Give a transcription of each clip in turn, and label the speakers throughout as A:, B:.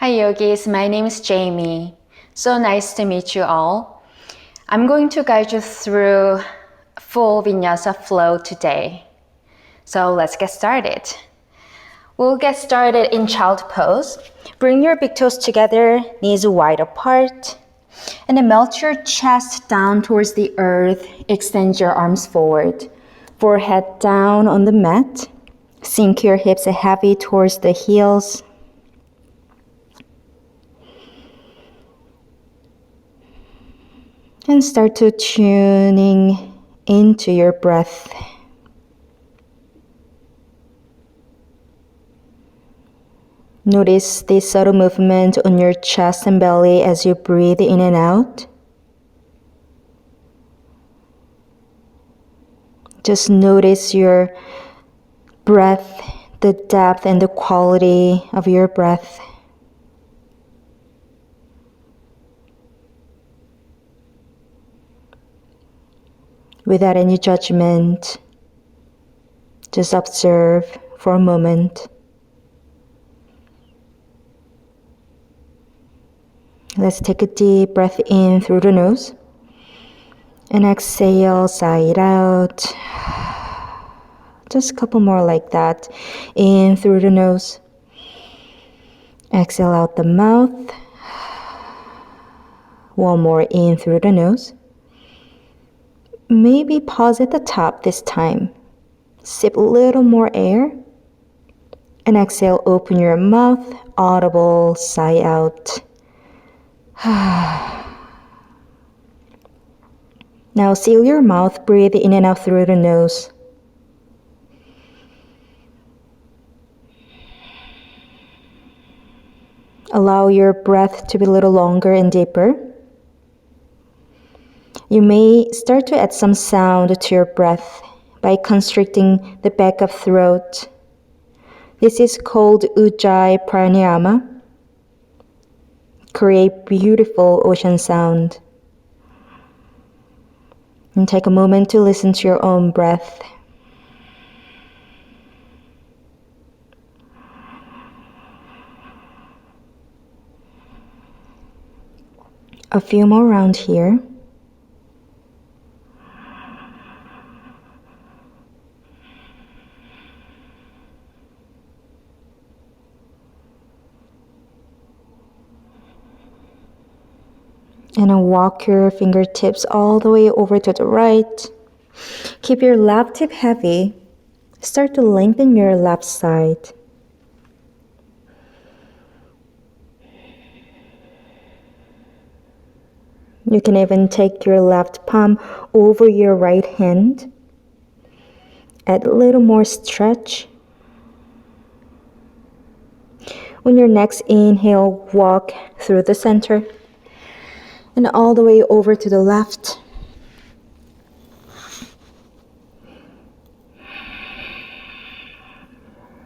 A: Hi yogis, my name is Jamie. So nice to meet you all. I'm going to guide you through full vinyasa flow today. So let's get started. We'll get started in child pose. Bring your big toes together, knees wide apart, and then melt your chest down towards the earth. Extend your arms forward. Forehead down on the mat. Sink your hips heavy towards the heels. And start to tuning into your breath. Notice the subtle movement on your chest and belly as you breathe in and out. Just notice your breath, the depth and the quality of your breath. Without any judgment, just observe for a moment. Let's take a deep breath in through the nose and exhale, side out. Just a couple more like that. In through the nose. Exhale out the mouth. One more in through the nose. Maybe pause at the top this time. Sip a little more air. And exhale, open your mouth. Audible, sigh out. Now seal your mouth. Breathe in and out through the nose. Allow your breath to be a little longer and deeper. You may start to add some sound to your breath by constricting the back of throat. This is called Ujjayi pranayama. Create beautiful ocean sound. And take a moment to listen to your own breath. A few more rounds here. And then walk your fingertips all the way over to the right. Keep your left hip heavy. Start to lengthen your left side. You can even take your left palm over your right hand. Add a little more stretch. On your next inhale, walk through the center and all the way over to the left.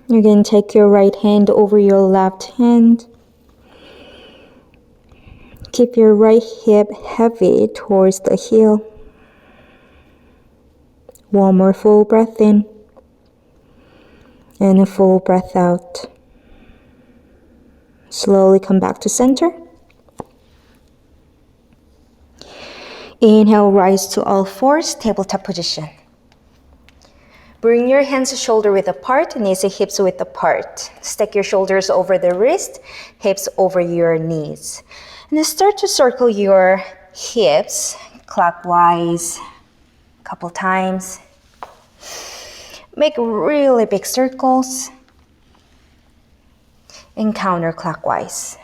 A: You can take your right hand over your left hand. Keep your right hip heavy towards the heel. One more full breath in and a full breath out. Slowly come back to center. Inhale, rise to all fours, tabletop position. Bring your hands shoulder width apart, knees and hips width apart. Stack your shoulders over the wrist, hips over your knees. And then start to circle your hips clockwise a couple times. Make really big circles and counterclockwise.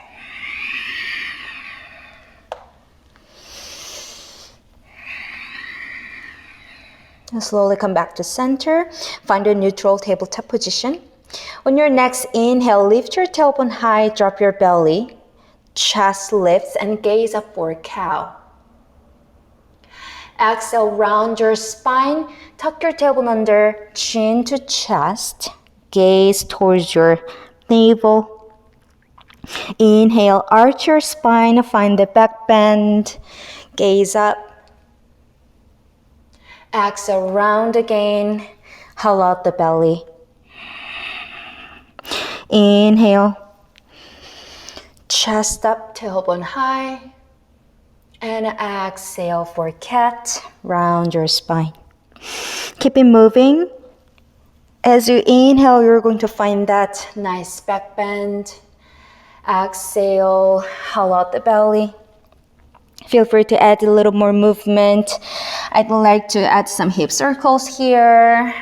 A: And slowly come back to center. Find a neutral tabletop position. On your next inhale, lift your tailbone high, drop your belly. Chest lifts and gaze up for cow. Exhale, round your spine. Tuck your tailbone under, chin to chest. Gaze towards your navel. Inhale, arch your spine, find the back bend. Gaze up. Exhale, round again. Hollow out the belly. Inhale. Chest up, tailbone high. And exhale for cat. Round your spine. Keep it moving. As you inhale, you're going to find that nice back bend. Exhale, hollow out the belly. Feel free to add a little more movement. I'd like to add some hip circles here.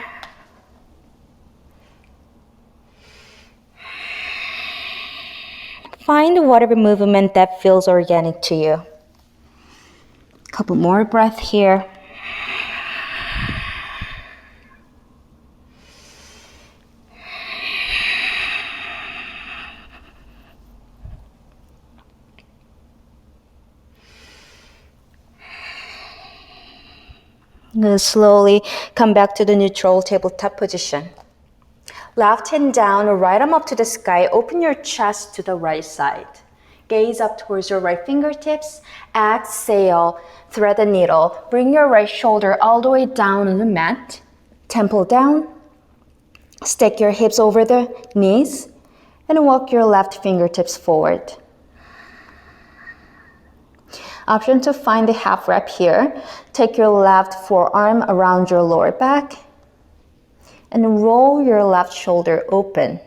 A: Find whatever movement that feels organic to you. Couple more breath here. Slowly come back to the neutral tabletop position. Left hand down, right arm up to the sky. Open your chest to the right side. Gaze up towards your right fingertips. Exhale, thread the needle. Bring your right shoulder all the way down on the mat. Temple down. Stack your hips over the knees. And walk your left fingertips forward. Option to find the half wrap here. Take your left forearm around your lower back. And roll your left shoulder open.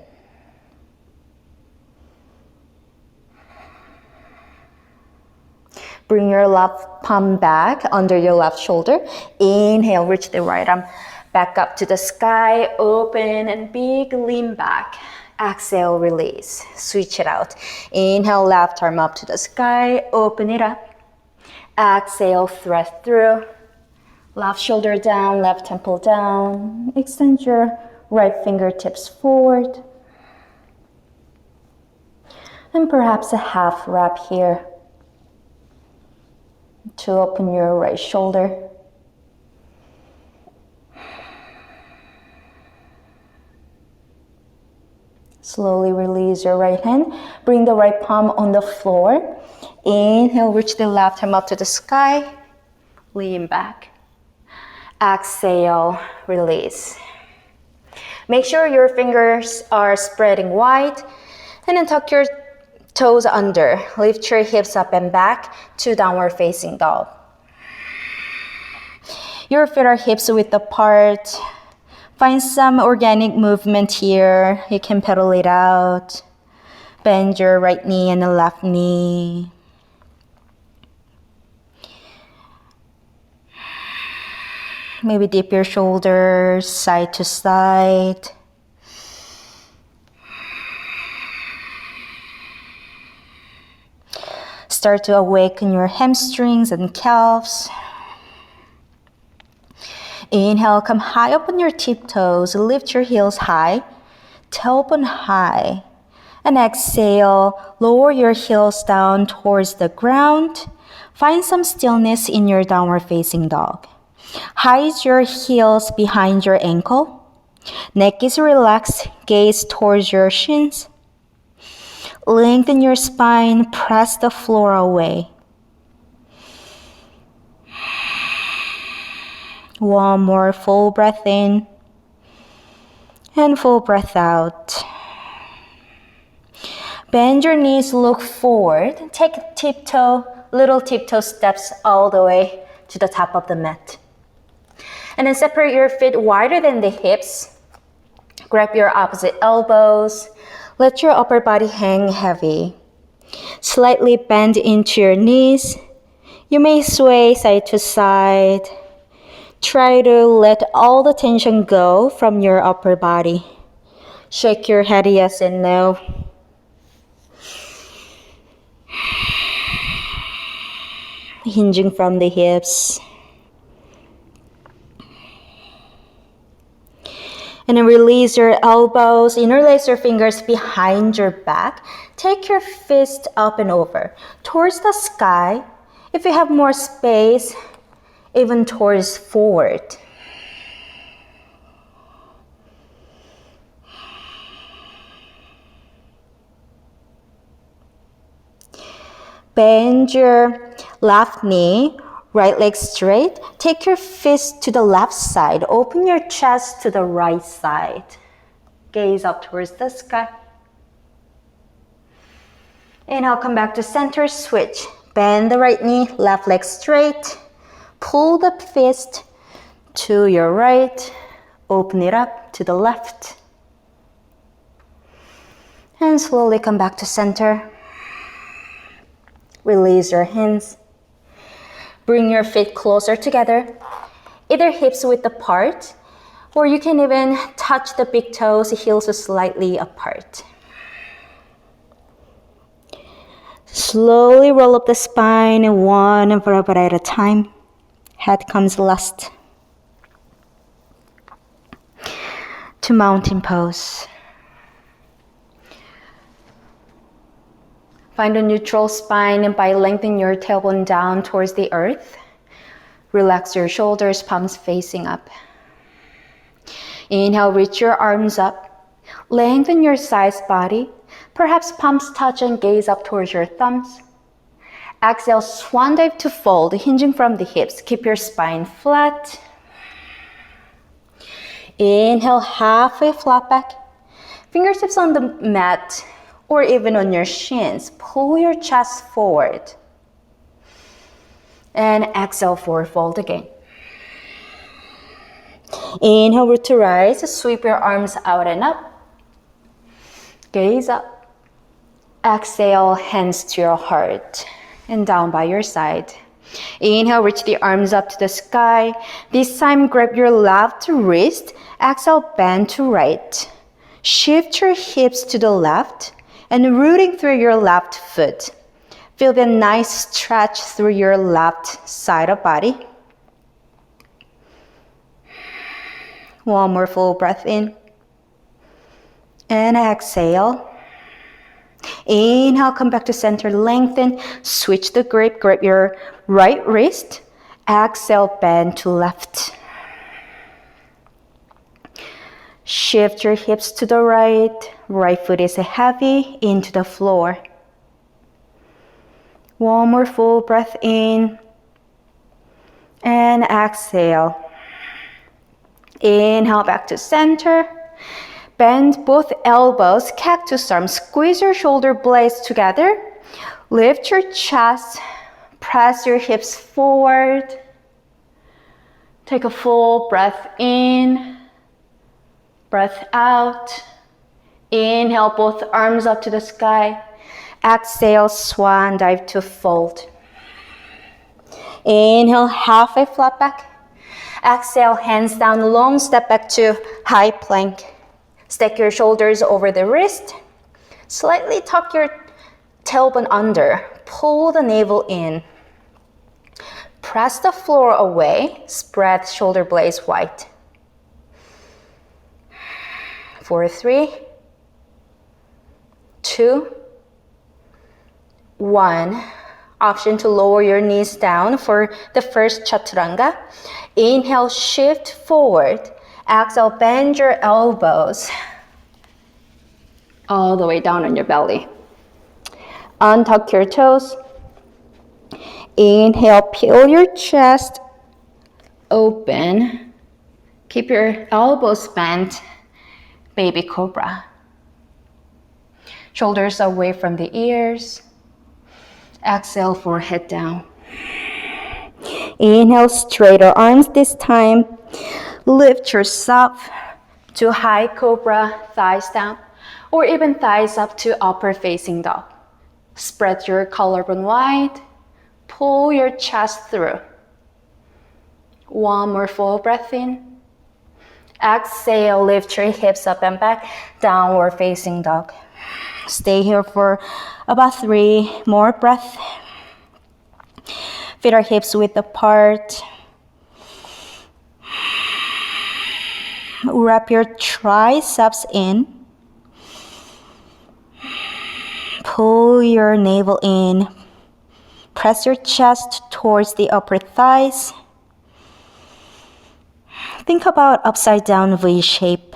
A: Bring your left palm back under your left shoulder. Inhale, reach the right arm back up to the sky. Open and big lean back. Exhale, release. Switch it out. Inhale, left arm up to the sky. Open it up. Exhale, thread through. Left shoulder down, left temple down. Extend your right fingertips forward. And perhaps a half wrap here to open your right shoulder. Slowly release your right hand. Bring the right palm on the floor. Inhale, reach the left arm up to the sky. Lean back. Exhale, release. Make sure your fingers are spreading wide. And then tuck your toes under. Lift your hips up and back to downward facing dog. Your feet are hips width apart. Find some organic movement here. You can pedal it out. Bend your right knee and the left knee. Maybe dip your shoulders side to side. Start to awaken your hamstrings and calves. Inhale, come high up on your tiptoes. Lift your heels high. Tailbone high. And exhale, lower your heels down towards the ground. Find some stillness in your downward facing dog. Hide your heels behind your ankle. Neck is relaxed. Gaze towards your shins. Lengthen your spine. Press the floor away. One more full breath in. And full breath out. Bend your knees, look forward. Take little tiptoe steps all the way to the top of the mat. And then separate your feet wider than the hips. Grab your opposite elbows. Let your upper body hang heavy. Slightly bend into your knees. You may sway side to side. Try to let all the tension go from your upper body. Shake your head yes and no. Hinging from the hips. And then release your elbows, interlace your fingers behind your back. Take your fist up and over towards the sky. If you have more space, even towards forward. Bend your left knee. Right leg straight. Take your fist to the left side. Open your chest to the right side. Gaze up towards the sky. Inhale, come back to center, switch. Bend the right knee, left leg straight. Pull the fist to your right. Open it up to the left. And slowly come back to center. Release your hands. Bring your feet closer together. Either hips width apart, or you can even touch the big toes, heels slightly apart. Slowly roll up the spine, one vertebra at a time. Head comes last. To mountain pose. Find a neutral spine by lengthening your tailbone down towards the earth. Relax your shoulders, palms facing up. Inhale, reach your arms up. Lengthen your sides body. Perhaps palms touch and gaze up towards your thumbs. Exhale, swan dive to fold, hinging from the hips. Keep your spine flat. Inhale, halfway flat back. Fingertips on the mat or even on your shins. Pull your chest forward. And exhale, forward fold again. Inhale, root to rise. Sweep your arms out and up. Gaze up. Exhale, hands to your heart. And down by your side. Inhale, reach the arms up to the sky. This time, grab your left wrist. Exhale, bend to right. Shift your hips to the left and rooting through your left foot. Feel the nice stretch through your left side of body. One more full breath in. And exhale. Inhale, come back to center, lengthen. Switch the grip, grab your right wrist. Exhale, bend to left. Shift your hips to the right. Right foot is heavy into the floor. One more full breath in. And exhale. Inhale, back to center. Bend both elbows, cactus arms. Squeeze your shoulder blades together. Lift your chest. Press your hips forward. Take a full breath in. Breath out. Inhale, both arms up to the sky. Exhale, swan dive to fold. Inhale, halfway flat back. Exhale, hands down, long step back to high plank. Stack your shoulders over the wrist. Slightly tuck your tailbone under. Pull the navel in. Press the floor away. Spread shoulder blades wide. 4, 3, 2, 1. Option to lower your knees down for the first chaturanga. Inhale, shift forward. Exhale, bend your elbows all the way down on your belly. Untuck your toes. Inhale, peel your chest open. Keep your elbows bent. Baby cobra. Shoulders away from the ears. Exhale, forehead down. Inhale, straighter arms this time. Lift yourself to high cobra, thighs down, or even thighs up to upper facing dog. Spread your collarbone wide. Pull your chest through. One more full breath in. Exhale, lift your hips up and back, downward facing dog. Stay here for about 3 more breaths. Feet are hips width apart. Wrap your triceps in. Pull your navel in. Press your chest towards the upper thighs. Think about upside down V shape.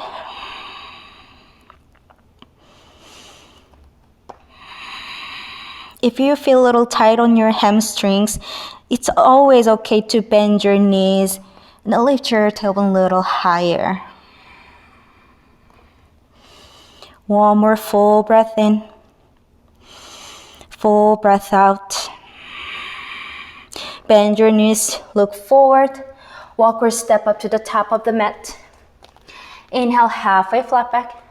A: If you feel a little tight on your hamstrings, it's always okay to bend your knees and lift your tailbone a little higher. One more full breath in.
B: Full breath out. Bend your knees, look forward. Walk or step up to the top of the mat. Inhale, halfway flat back.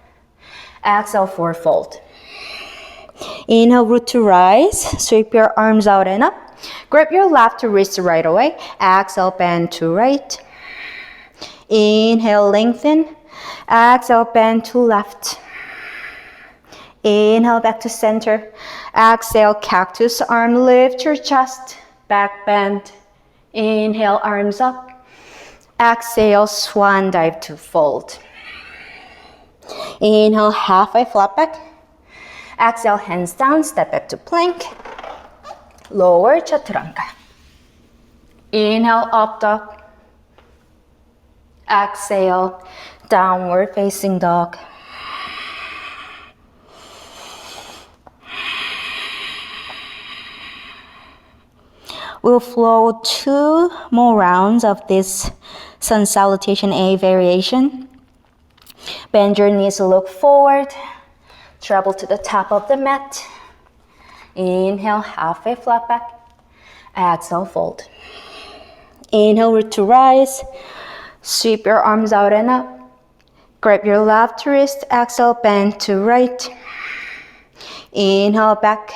B: Exhale, forward fold. Inhale, root to rise. Sweep your arms out and up. Grab your left wrist right away. Exhale, bend to right. Inhale, lengthen. Exhale, bend to left. Inhale, back to center. Exhale, cactus arm, lift your chest. Back bend. Inhale, arms up. Exhale, swan dive to fold. Inhale, halfway flat back. Exhale, hands down, step back to plank. Lower chaturanga. Inhale, up dog. Exhale, downward facing dog. We'll flow 2 more rounds of this sun salutation A variation. Bend your knees, look forward. Travel to the top of the mat. Inhale, halfway flat back. Exhale, fold. Inhale, root to rise. Sweep your arms out and up. Grab your left wrist. Exhale, bend to right. Inhale, back.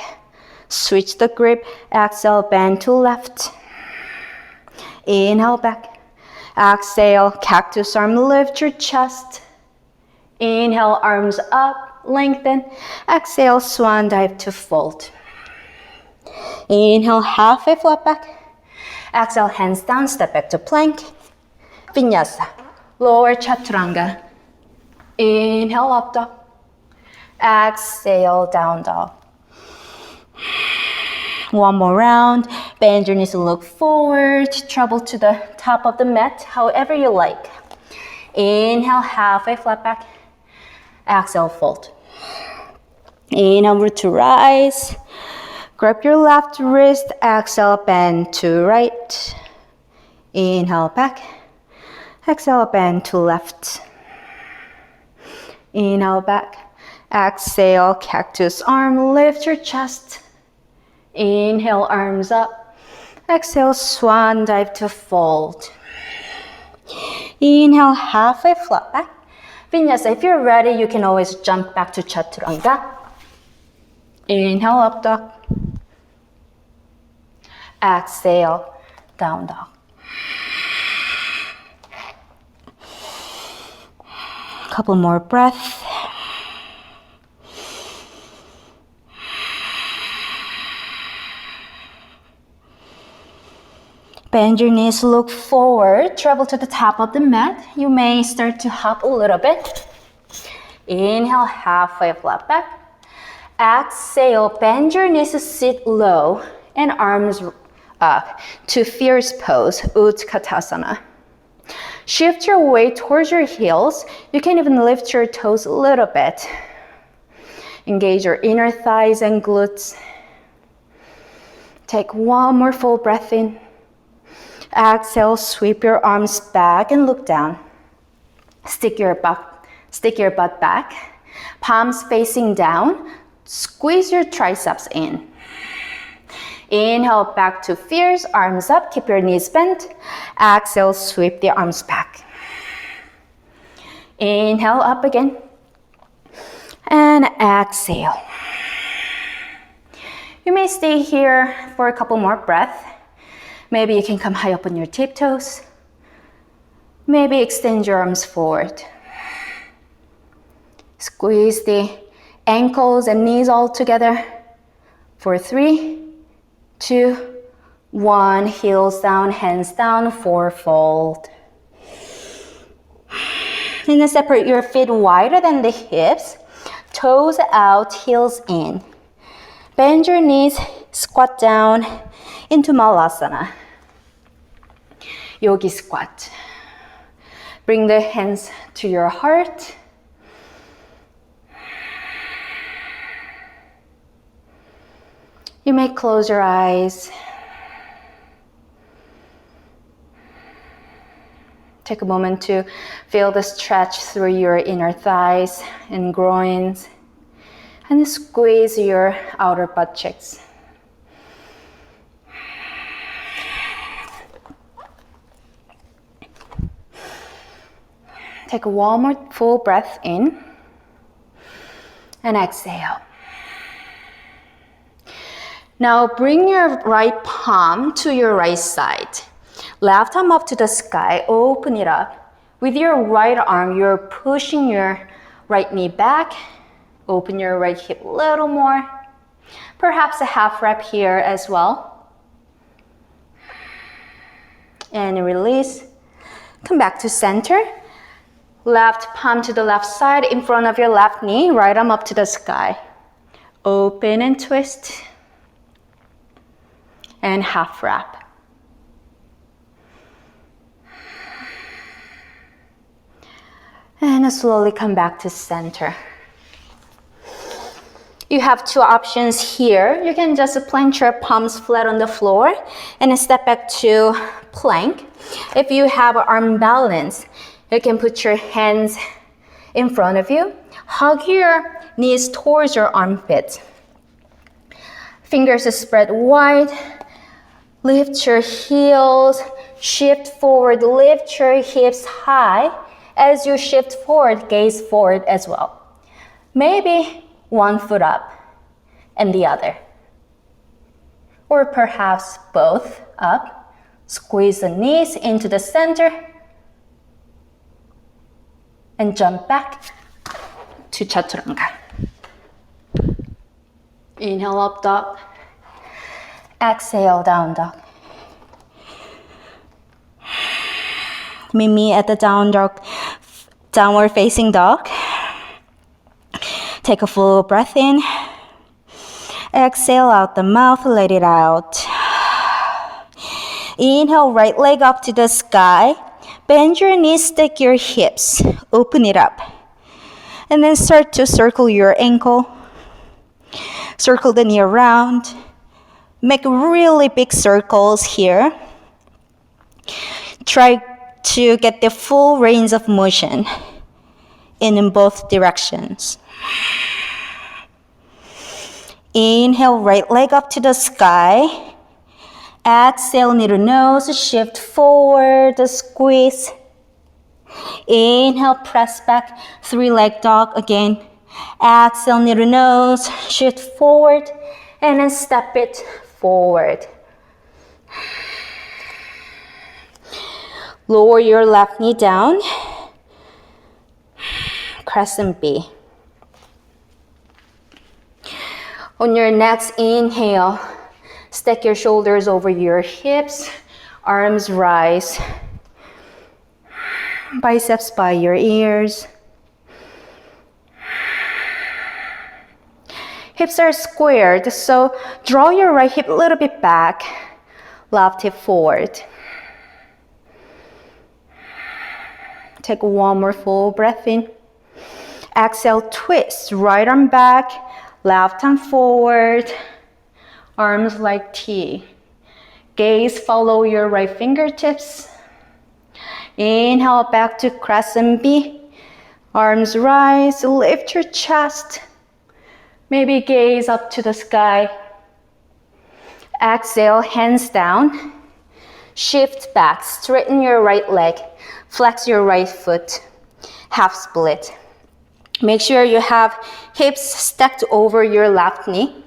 B: Switch the grip. Exhale, bend to left. Inhale, back. Exhale, cactus arm, lift your chest. Inhale, arms up, lengthen. Exhale, swan dive to fold. Inhale, halfway flat back. Exhale, hands down, step back to plank. Vinyasa, lower chaturanga. Inhale, up dog. Exhale, down dog. One more round. Bend your knees and look forward. Travel to the top of the mat, however you like. Inhale, halfway flat back. Exhale, fold. Inhale, root to rise. Grab your left wrist. Exhale, bend to right. Inhale, back. Exhale, bend to left. Inhale, back. Exhale, cactus arm, lift your chest. Inhale, arms up. Exhale, swan dive to fold. Inhale, halfway flat back. Vinyasa, if you're ready, you can always jump back to chaturanga. Inhale, up dog. Exhale, down dog. Couple more breaths. Bend your knees, look forward, travel to the top of the mat. You may start to hop a little bit. Inhale, halfway flat back. Exhale, bend your knees, sit low and arms up to fierce pose, Utkatasana. Shift your weight towards your heels. You can even lift your toes a little bit. Engage your inner thighs and glutes. Take one more full breath in. Exhale, sweep your arms back and look down. Stick your butt back. Palms facing down. Squeeze your triceps in. Inhale, back to fierce, arms up, keep your knees bent. Exhale, sweep the arms back. Inhale, up again. And exhale. You may stay here for a couple more breaths. Maybe you can come high up on your tiptoes. Maybe extend your arms forward. Squeeze the ankles and knees all together for 3, 2, 1. Heels down, hands down, forward fold. And then separate your feet wider than the hips. Toes out, heels in. Bend your knees, squat down into Malasana. Yogi squat. Bring the hands to your heart. You may close your eyes. Take a moment to feel the stretch through your inner thighs and groins.
A: And squeeze your outer butt cheeks. Take one more full breath in and exhale. Now bring your right palm to your right side. Left arm up to the sky, open it up. With your right arm, you're pushing your right knee back. Open your right hip a little more. Perhaps a half rep here as well. And release. Come back to center. Left palm to the left side in front of your left knee, right arm up to the sky. Open and twist. And half wrap. And slowly come back to center. You have two options here. You can just plant your palms flat on the floor and step back to plank. If you have arm balance, you can put your hands in front of you. Hug your knees towards your armpits. Fingers spread wide. Lift your heels. Shift forward. Lift your hips high. As you shift forward, gaze forward as well. Maybe one foot up and the other. Or perhaps both up. Squeeze the knees into the center. And jump back to chaturanga. Inhale, up dog. Exhale, down dog.
B: Meet me at the downward facing dog. Take a full breath in. Exhale out the mouth, let it out. Inhale, right leg up to the sky. Bend your knees, stick your hips, open it up. And then start to circle your ankle. Circle the knee around. Make really big circles here. Try to get the full range of motion in both directions. Inhale, right leg up to the sky. Exhale, knee to nose, shift forward, squeeze. Inhale, press back, three-leg dog again. Exhale, knee to nose, shift forward, and then step it forward. Lower your left knee down. Crescent B. On your next inhale, stack your shoulders over your hips, arms rise, biceps by your ears. Hips are squared, so draw your right hip a little bit back, left hip forward. Take one more full breath in. Exhale, twist, right arm back, left arm forward, arms like T. Gaze follow your right fingertips. Inhale back to crescent B. Arms rise, lift your chest. Maybe gaze up to the sky. Exhale, hands down. Shift back, straighten your right leg. Flex your right foot. Half split. Make sure you have hips stacked over your left knee.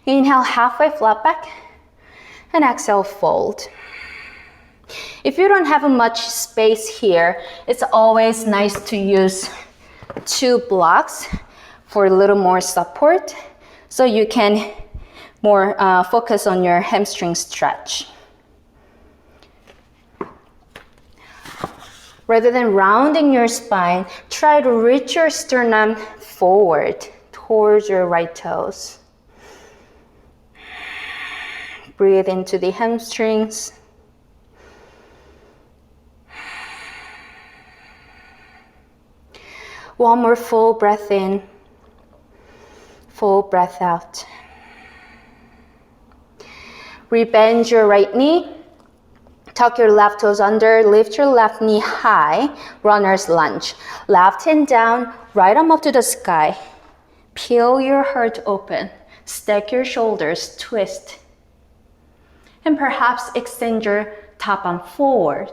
B: Inhale, halfway flat back. And exhale, fold. If you don't have much space here, it's always nice to use two blocks for a little more support so you can more focus on your hamstring stretch. Rather than rounding your spine, try to reach your sternum forward towards your right toes. Breathe into the hamstrings. One more full breath in, full breath out. Rebend your right knee. Tuck your left toes under, lift your left knee high, runner's lunge. Left hand down, right arm up to the sky.
A: Peel your heart open. Stack your shoulders, twist. And perhaps extend your top arm forward.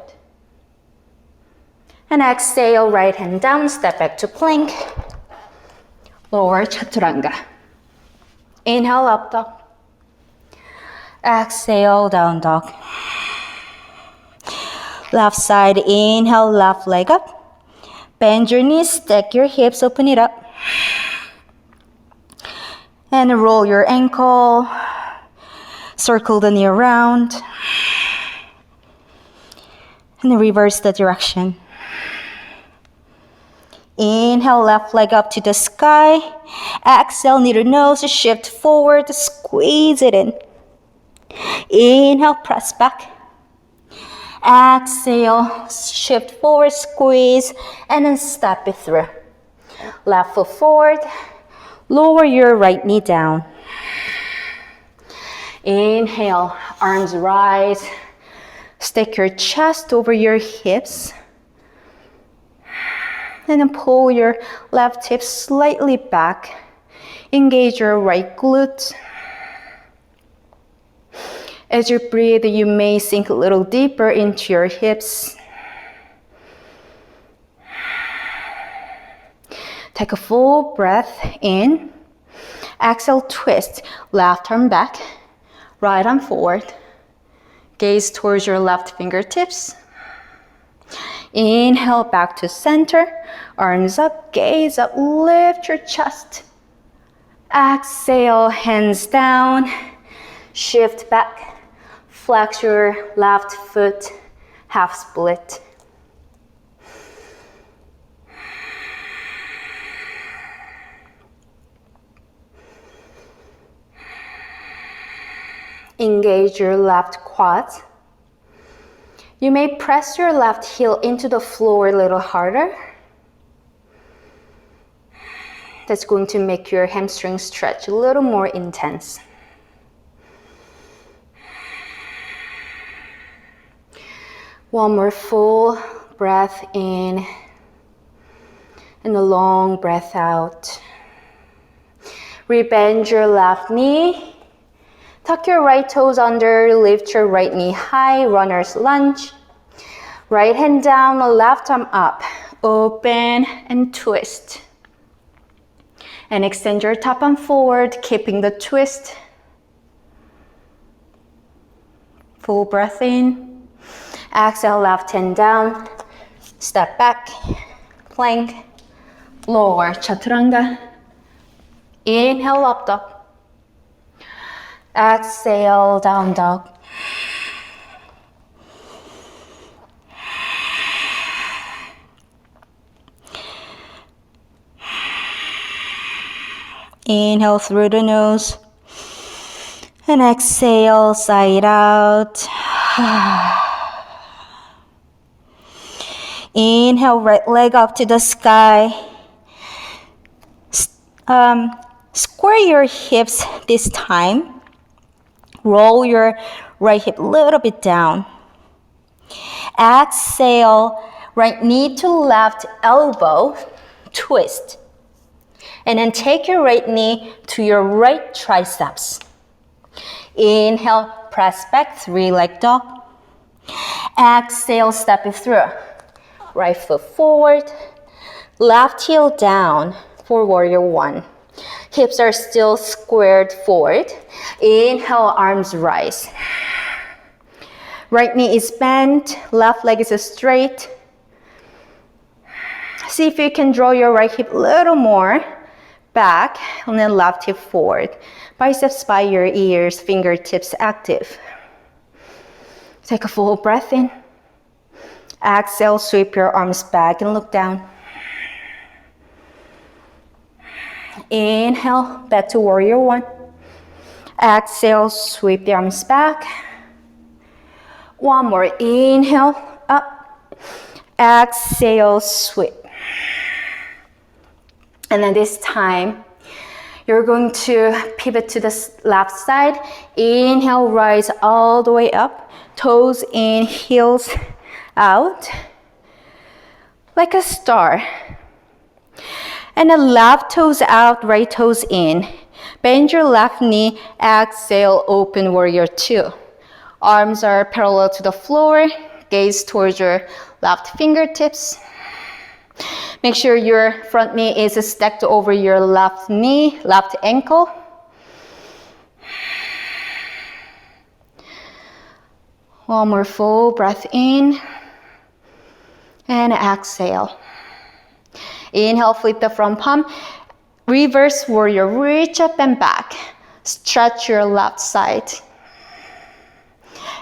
A: And exhale, right hand down, step back to plank. Lower chaturanga. Inhale, up dog. Exhale, down dog. Left side, inhale, left leg up. Bend your knees, stack your hips, open it up. And roll your ankle. Circle the knee around. And reverse the direction. Inhale, left leg up to the sky. Exhale, knee to nose, shift forward, squeeze it in. Inhale, press back. Exhale, shift forward, squeeze, and then step it through. Left foot forward, lower your right knee down. Inhale, arms rise. Stick your chest over your hips. And then pull your left hip slightly back. Engage your right glute. As you breathe, you may sink a little deeper into your hips. Take a full breath in. Exhale, twist. Left arm back, right arm forward. Gaze towards your left fingertips. Inhale, back to center. Arms up, gaze up, lift your chest. Exhale, hands down. Shift back. Flex your left foot, half split. Engage your left quads. You may press your left heel into the floor a little harder. That's going to make your hamstring stretch a little more intense. One more full breath in and a long breath out. Rebend your left knee. Tuck your right toes under, lift your right knee high, runner's lunge. Right hand down, left arm up. Open and twist. And extend your top arm forward, keeping the twist. Full breath in. Exhale, left hand down. Step back, plank, lower chaturanga. Inhale, up dog. Exhale, down dog. Inhale through the nose. And exhale, side out. Inhale, right leg up to the sky. Square your hips this time. Roll your right hip a little bit down. Exhale, right knee to left elbow, twist. And then take your right knee to your right triceps. Inhale, press back, three-leg dog. Exhale, step it through. Right foot forward, left heel down for warrior one. Hips are still squared forward. Inhale, arms rise. Right knee is bent, left leg is straight. See if you can draw your right hip a little more back and then left hip forward. Biceps by your ears, fingertips active. Take a full breath in. Exhale, sweep your arms back and look down. Inhale, back to warrior one. Exhale, sweep the arms back. One more, inhale, up. Exhale, sweep. And then this time, you're going to pivot to the left side. Inhale, rise all the way up. Toes in, heels out. Like a star.
B: And then left toes out, right toes in. Bend your left knee, exhale, open warrior two. Arms are parallel to the floor, gaze towards your left fingertips. Make sure your front knee is stacked over your left knee, left ankle. One more full breath in and exhale. Inhale, flip the front palm. Reverse warrior, reach up and back. Stretch your left side.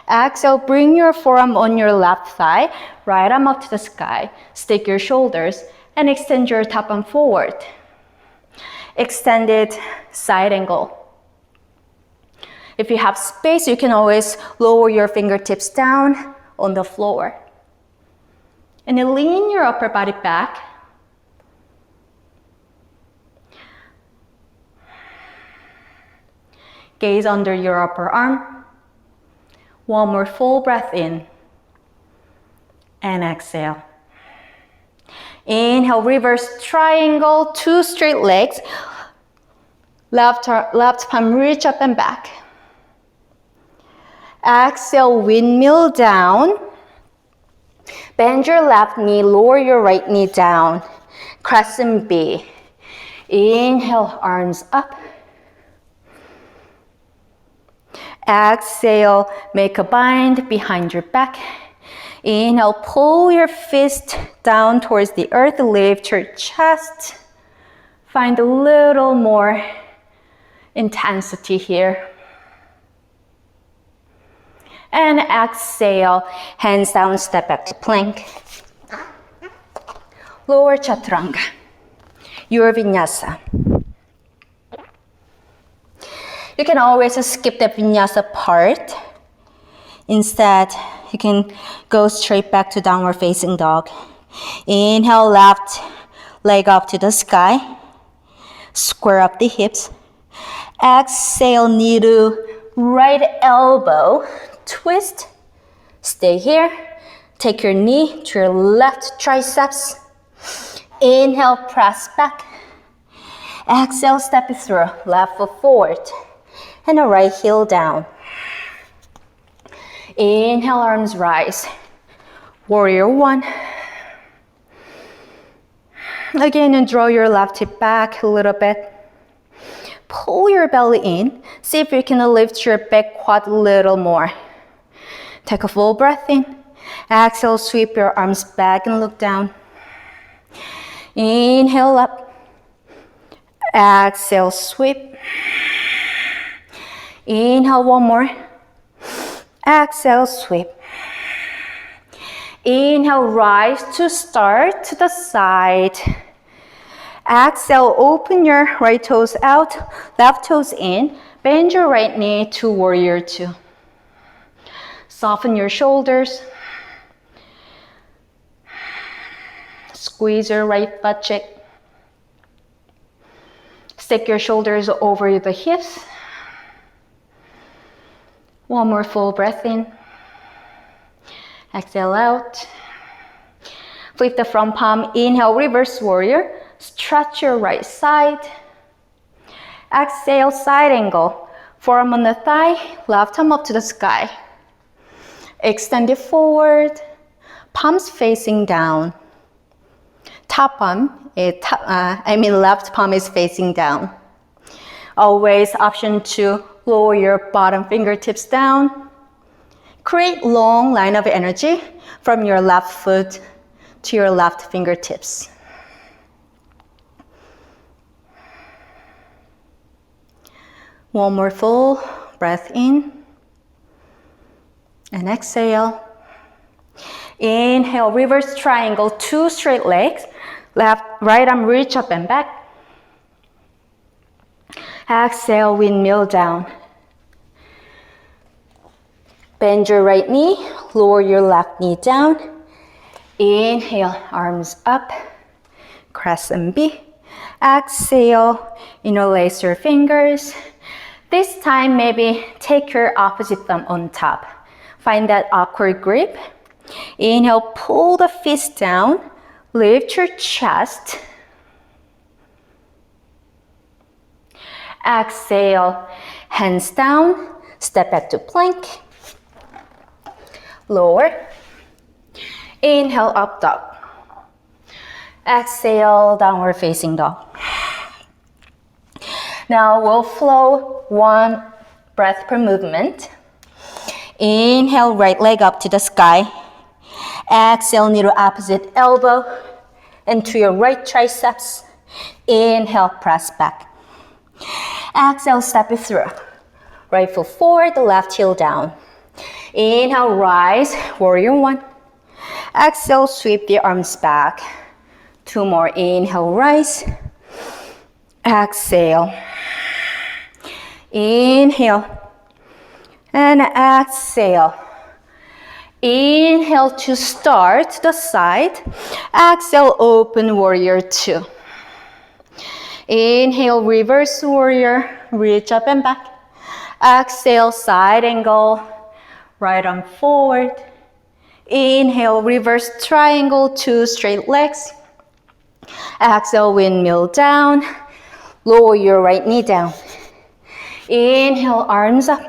B: Exhale, bring your forearm on your left thigh, right arm up to the sky. Stick your shoulders and extend your top arm forward. Extended side angle. If you have space, you can always lower your fingertips down on the floor. And then lean your upper body back. Gaze under your upper arm. One more full breath in. And exhale. Inhale, reverse triangle, two straight legs. Left palm reach up and back. Exhale, windmill down. Bend your left knee, lower your right knee down. Crescent B. Inhale, arms up. Exhale, make a bind behind your back. Inhale, pull your fist down towards the earth, lift your chest. Find a little more intensity here. And exhale, hands down, step back to plank. Lower chaturanga, your vinyasa. You can always skip the vinyasa part. Instead, you can go straight back to downward facing dog. Inhale, left leg up to the sky. Square up the hips. Exhale, knee to right elbow. Twist. Stay here. Take your knee to your left triceps. Inhale, press back. Exhale, step it through. Left foot forward. And the right heel down. Inhale, arms rise. Warrior one. Again, and draw your left hip back a little bit. Pull your belly in. See if you can lift your back quad a little more. Take a full breath in. Exhale, sweep your arms back and look down. Inhale up. Exhale, sweep. Inhale, one more. Exhale, sweep. Inhale, rise to start to the side. Exhale, open your right toes out, left toes in. Bend your right knee to warrior two. Soften your shoulders. Squeeze your right butt cheek. Stick your shoulders over the hips. One more full breath in. Exhale out. Flip the front palm. Inhale, reverse warrior. Stretch your right side. Exhale, side angle. Forearm on the thigh, left arm up to the sky. Extend it forward. Palms facing down. Left palm is facing down. Always option to lower your bottom fingertips down. Create long line of energy from your left foot to your left fingertips. One more full breath in. And exhale. Inhale, reverse triangle, two straight legs. Right arm reach up and back. Exhale, windmill down. Bend your right knee, lower your left knee down. Inhale, arms up, crescent B. Exhale, interlace your fingers. This time, maybe take your opposite thumb on top. Find that awkward grip. Inhale, pull the fist down, lift your chest.
A: Exhale, hands down, step back to plank. Lower. Inhale, up dog. Exhale, downward facing dog. Now we'll flow one breath per movement. Inhale, right leg up to the sky. Exhale, knee to opposite elbow into your right triceps. Inhale, press back. Exhale, step it through. Right foot forward, the left heel down. Inhale, rise, warrior one. Exhale, sweep the arms back. Two more, inhale, rise. Exhale. Inhale. And exhale. Inhale to start the side. Exhale, open warrior two. Inhale, reverse warrior, reach up and back. Exhale, side angle, right arm forward. Inhale, reverse triangle, two straight legs. Exhale, windmill down. Lower your right knee down. Inhale, arms up.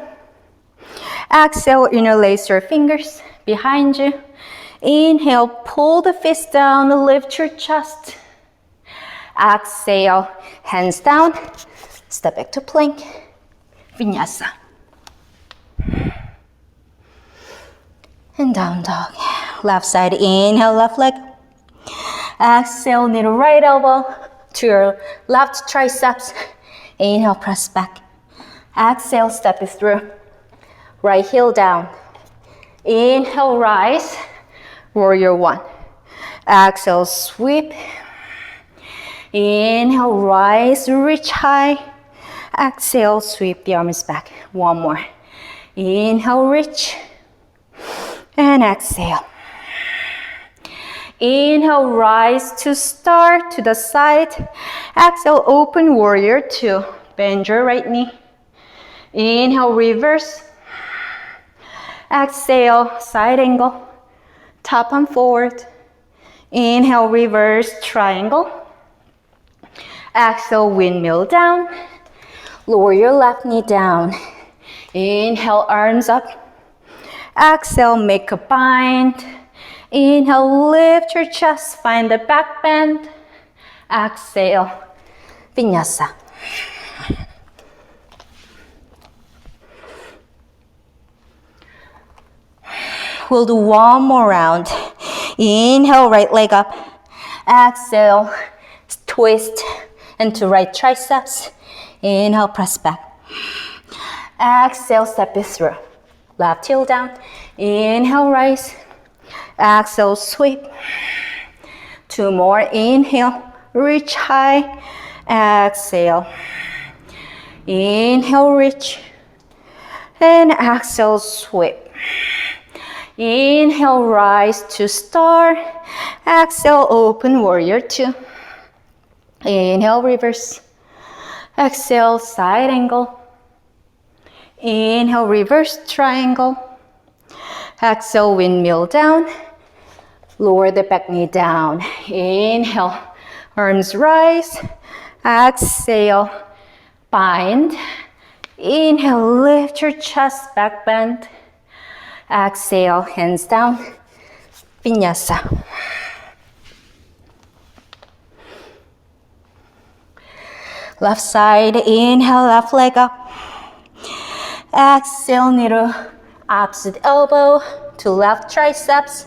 A: Exhale, interlace your fingers behind you. Inhale, pull the fists down, lift your chest. Exhale, hands down, step back to plank, vinyasa. And down dog. Left side, inhale, left leg. Exhale, knee to right elbow to your left triceps. Inhale, press back. Exhale, step it through. Right heel down. Inhale, rise, warrior one. Exhale, sweep. Inhale, rise, reach high. Exhale, sweep the arms back. One more. Inhale, reach. And exhale. Inhale, rise to start to the side. Exhale, open warrior two. Bend your right knee. Inhale, reverse. Exhale, side angle. Top and forward. Inhale, reverse triangle. Exhale, windmill down. Lower your left knee down. Inhale, arms up. Exhale, make a bind. Inhale, lift your chest, find the back bend. Exhale, vinyasa. We'll do one more round. Inhale, right leg up. Exhale, twist into right triceps. Inhale, press back. Exhale, step it through. Left heel down. Inhale, rise. Exhale, sweep. Two more. Inhale, reach high. Exhale. Inhale, reach. And exhale, sweep. Inhale, rise to star. Exhale, open warrior two. Inhale, reverse. Exhale, side angle. Inhale, reverse triangle. Exhale, windmill down. Lower the back knee down. Inhale, arms rise. Exhale, bind. Inhale, lift your chest, back bend. Exhale, hands down, vinyasa. Left side, inhale, left leg up. Exhale, knee to opposite elbow to left triceps.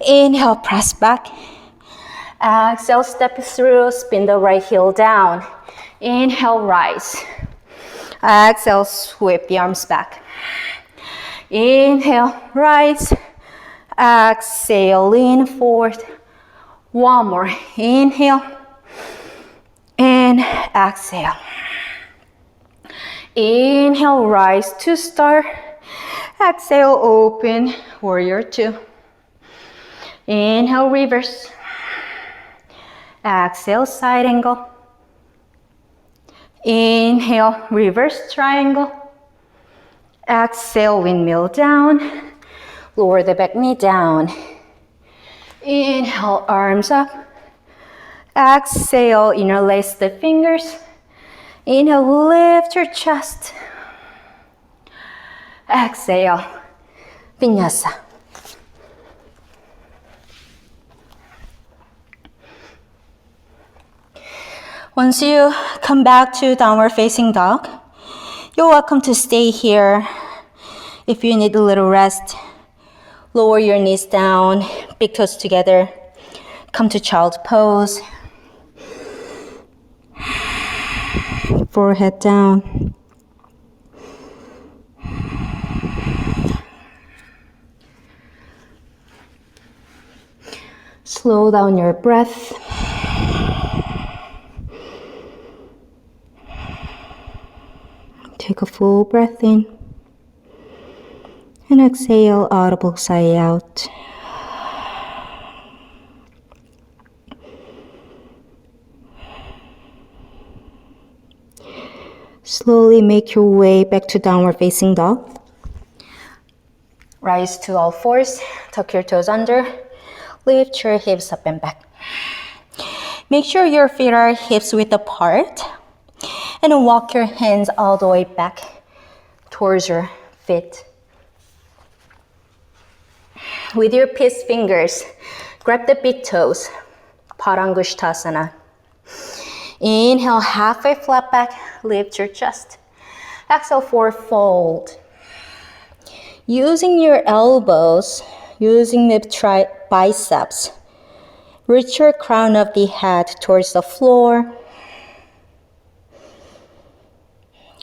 A: Inhale, press back. Exhale, step through, spin the right heel down. Inhale, rise. Exhale, sweep the arms back. Inhale, rise. Exhale, lean forward. One more. Inhale. And exhale. Inhale, rise to start. Exhale, open, warrior two. Inhale, reverse. Exhale, side angle. Inhale, reverse triangle. Exhale, windmill down. Lower the back knee down. Inhale, arms up. Exhale, interlace the fingers. Inhale, lift your chest. Exhale, vinyasa.
B: Once you come back to downward facing dog, you're welcome to stay here. If you need a little rest, lower your knees down, big toes together. Come to child's pose. Forehead down.
A: Slow down your breath.
B: Take a full breath in. And exhale, audible sigh out. Slowly make your way back to downward facing dog.
A: Rise to all fours, tuck your toes under, lift your hips up and back.
B: Make sure your feet are hips width apart and walk your hands all the way back
A: Towards your feet. With your peace fingers, grab the big toes, Parangusthasana. Inhale, halfway flat back, lift your chest. Exhale, forward fold.
B: Using your elbows, using the biceps, reach your crown of the head towards the floor.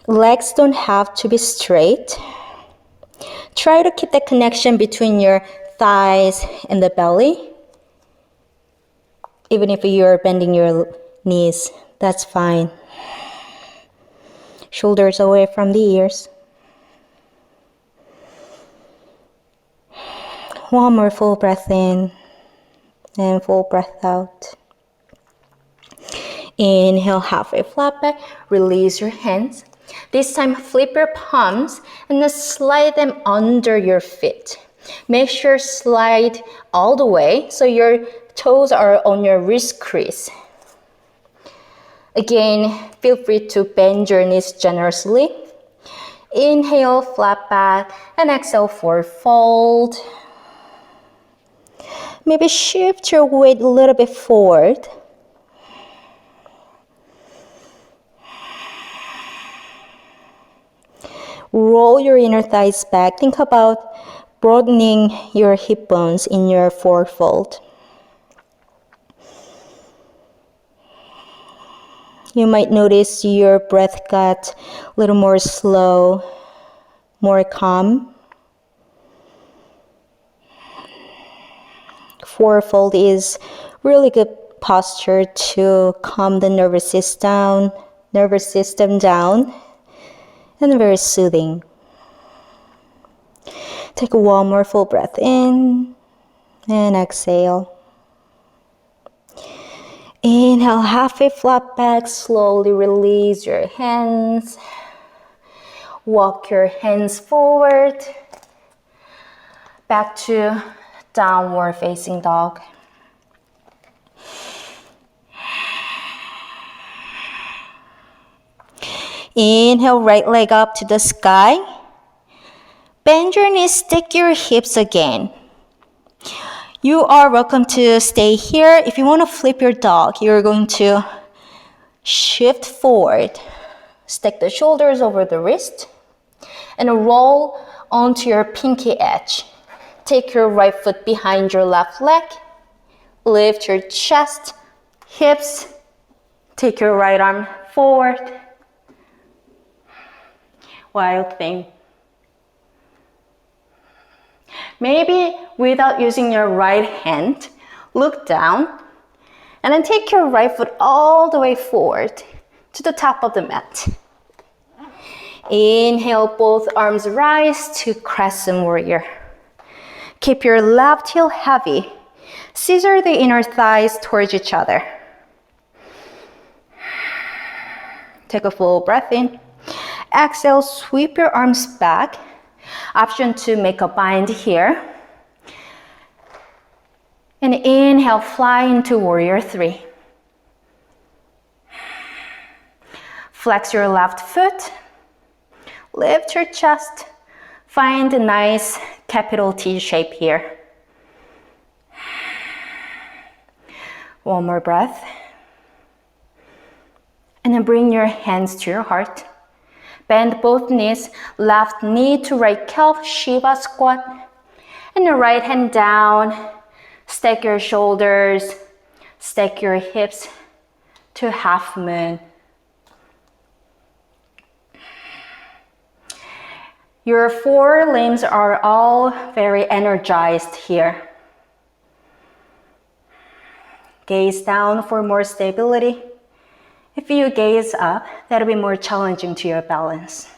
B: Legs don't have to be straight. Try to keep the connection between your thighs and the belly. Even if you're bending your knees, that's fine. Shoulders away from the ears. One more full breath in and full breath out.
A: Inhale, halfway flat back, release your hands. This time, flip your palms and then slide them under your feet. Make sure slide all the way so your toes are on your wrist crease. Again, feel free to bend your knees generously. Inhale, flat back, and exhale, forward fold.
B: Maybe shift your weight a little bit forward. Roll your inner thighs back. Think about broadening your hip bones in your forward fold. You might notice your breath got a little more slow, more calm. Forward fold is really good posture to calm the nervous system down, and very soothing. Take one more full breath in and exhale. Inhale, halfway flat back, slowly release your hands. Walk your hands forward, back to downward facing dog. Inhale, right leg up to the sky. Bend your knees, stick your hips again. You are welcome to stay here. If you want to flip your dog, you're going to shift forward. Stick the shoulders over the wrist and roll onto your pinky edge. Take your right foot behind your left leg. Lift your chest, hips. Take your right arm forward. Wild thing. Maybe without using your right hand, look down and then take your right foot all the way forward to the top of the mat. Inhale, both arms rise to crescent warrior. Keep your left heel heavy. Scissor the inner thighs towards each other. Take a full breath in. Exhale, sweep your arms back. Option to make a bind here. And inhale, fly into warrior 3.
A: Flex your left foot. Lift your chest. Find a nice capital T shape here. One more breath. And then bring your hands to your heart. Bend both knees, left knee to right calf, Shiva squat. And the right hand down. Stack your shoulders, stack your hips to half moon. Your four limbs are all very energized here. Gaze down for more stability. If you gaze up, that'll be more challenging to your balance.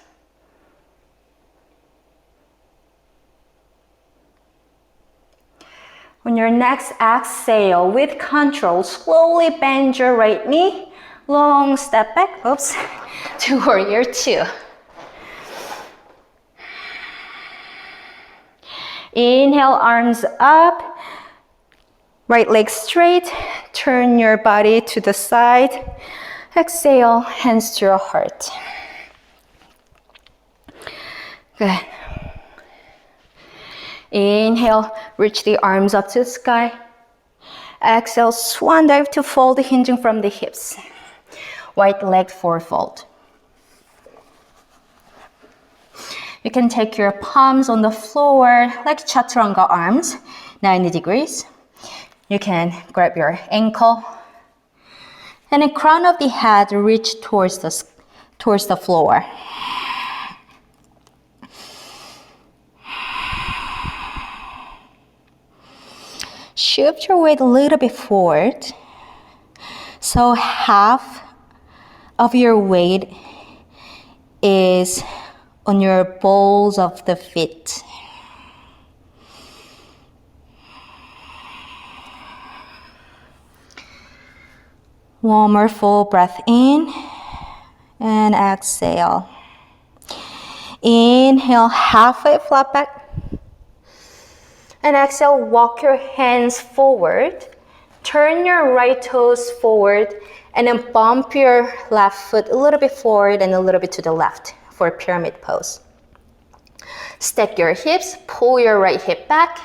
A: On your next exhale, with control, slowly bend your right knee, long step back, to warrior two. Inhale, arms up, right leg straight, turn your body to the side. Exhale, hands to your heart. Good. Inhale, reach the arms up to the sky. Exhale, swan dive to fold, hinging from the hips. Right leg fold. You can take your palms on the floor like chaturanga arms, 90 degrees. You can grab your ankle. And the crown of the head reach towards the floor. Shift your weight a little bit forward. So half of your weight is on your balls of the feet. One more full breath in and exhale. Inhale, halfway flat back. And exhale, walk your hands forward. Turn your right toes forward and then bump your left foot a little bit forward and a little bit to the left for a pyramid pose. Stack your hips, pull your right hip back.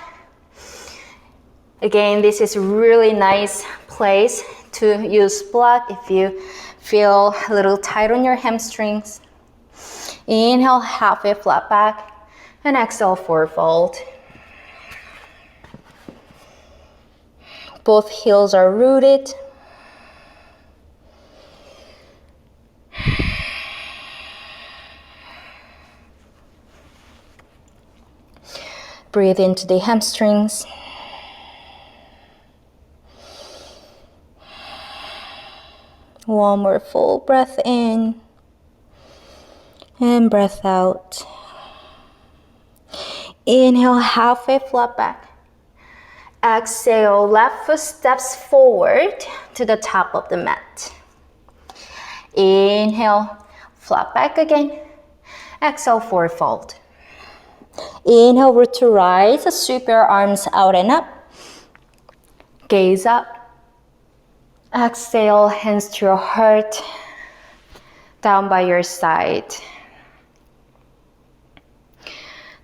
A: Again, this is a really nice place to use block if you feel a little tight on your hamstrings. Inhale, halfway flat back, and exhale, forward fold. Both heels are rooted. Breathe into the hamstrings. One more full breath in and breath out. Inhale, halfway flat back. Exhale, left foot steps forward to the top of the mat. Inhale, flat back again. Exhale, forward fold. Inhale, root to rise, sweep your arms out and up. Gaze up. Exhale, hands to your heart, down by your side.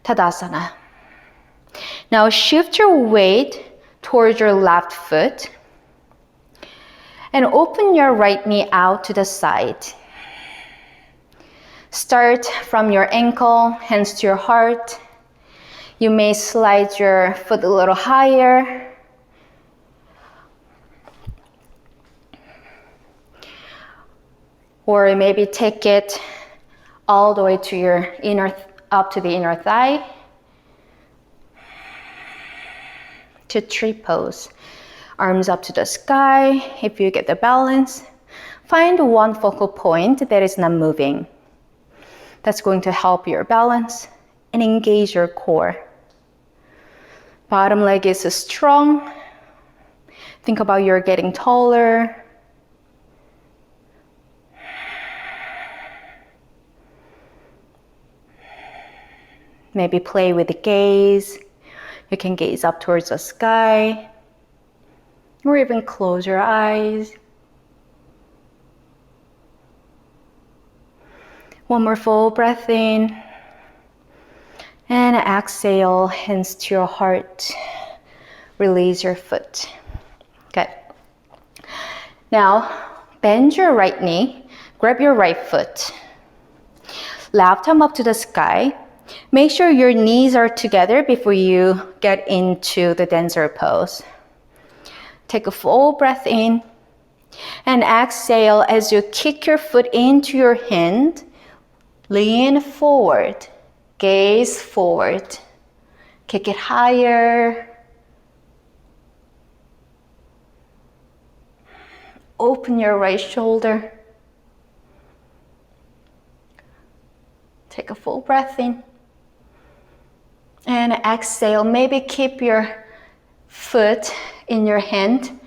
A: Tadasana. Now shift your weight towards your left foot and open your right knee out to the side. Start from your ankle, hands to your heart. You may slide your foot a little higher. Or maybe take it all the way to your up to the inner thigh. To tree pose. Arms up to the sky. If you get the balance, find one focal point that is not moving. That's going to help your balance and engage your core. Bottom leg is strong. Think about you're getting taller. Maybe play with the gaze. You can gaze up towards the sky, or even close your eyes. One more full breath in. And exhale, hands to your heart. Release your foot. Good. Now, bend your right knee. Grab your right foot. Left arm up to the sky. Make sure your knees are together before you get into the dancer pose. Take a full breath in. And exhale as you kick your foot into your hand. Lean forward. Gaze forward. Kick it higher. Open your right shoulder. Take a full breath in. And exhale. Maybe keep your foot in your hand.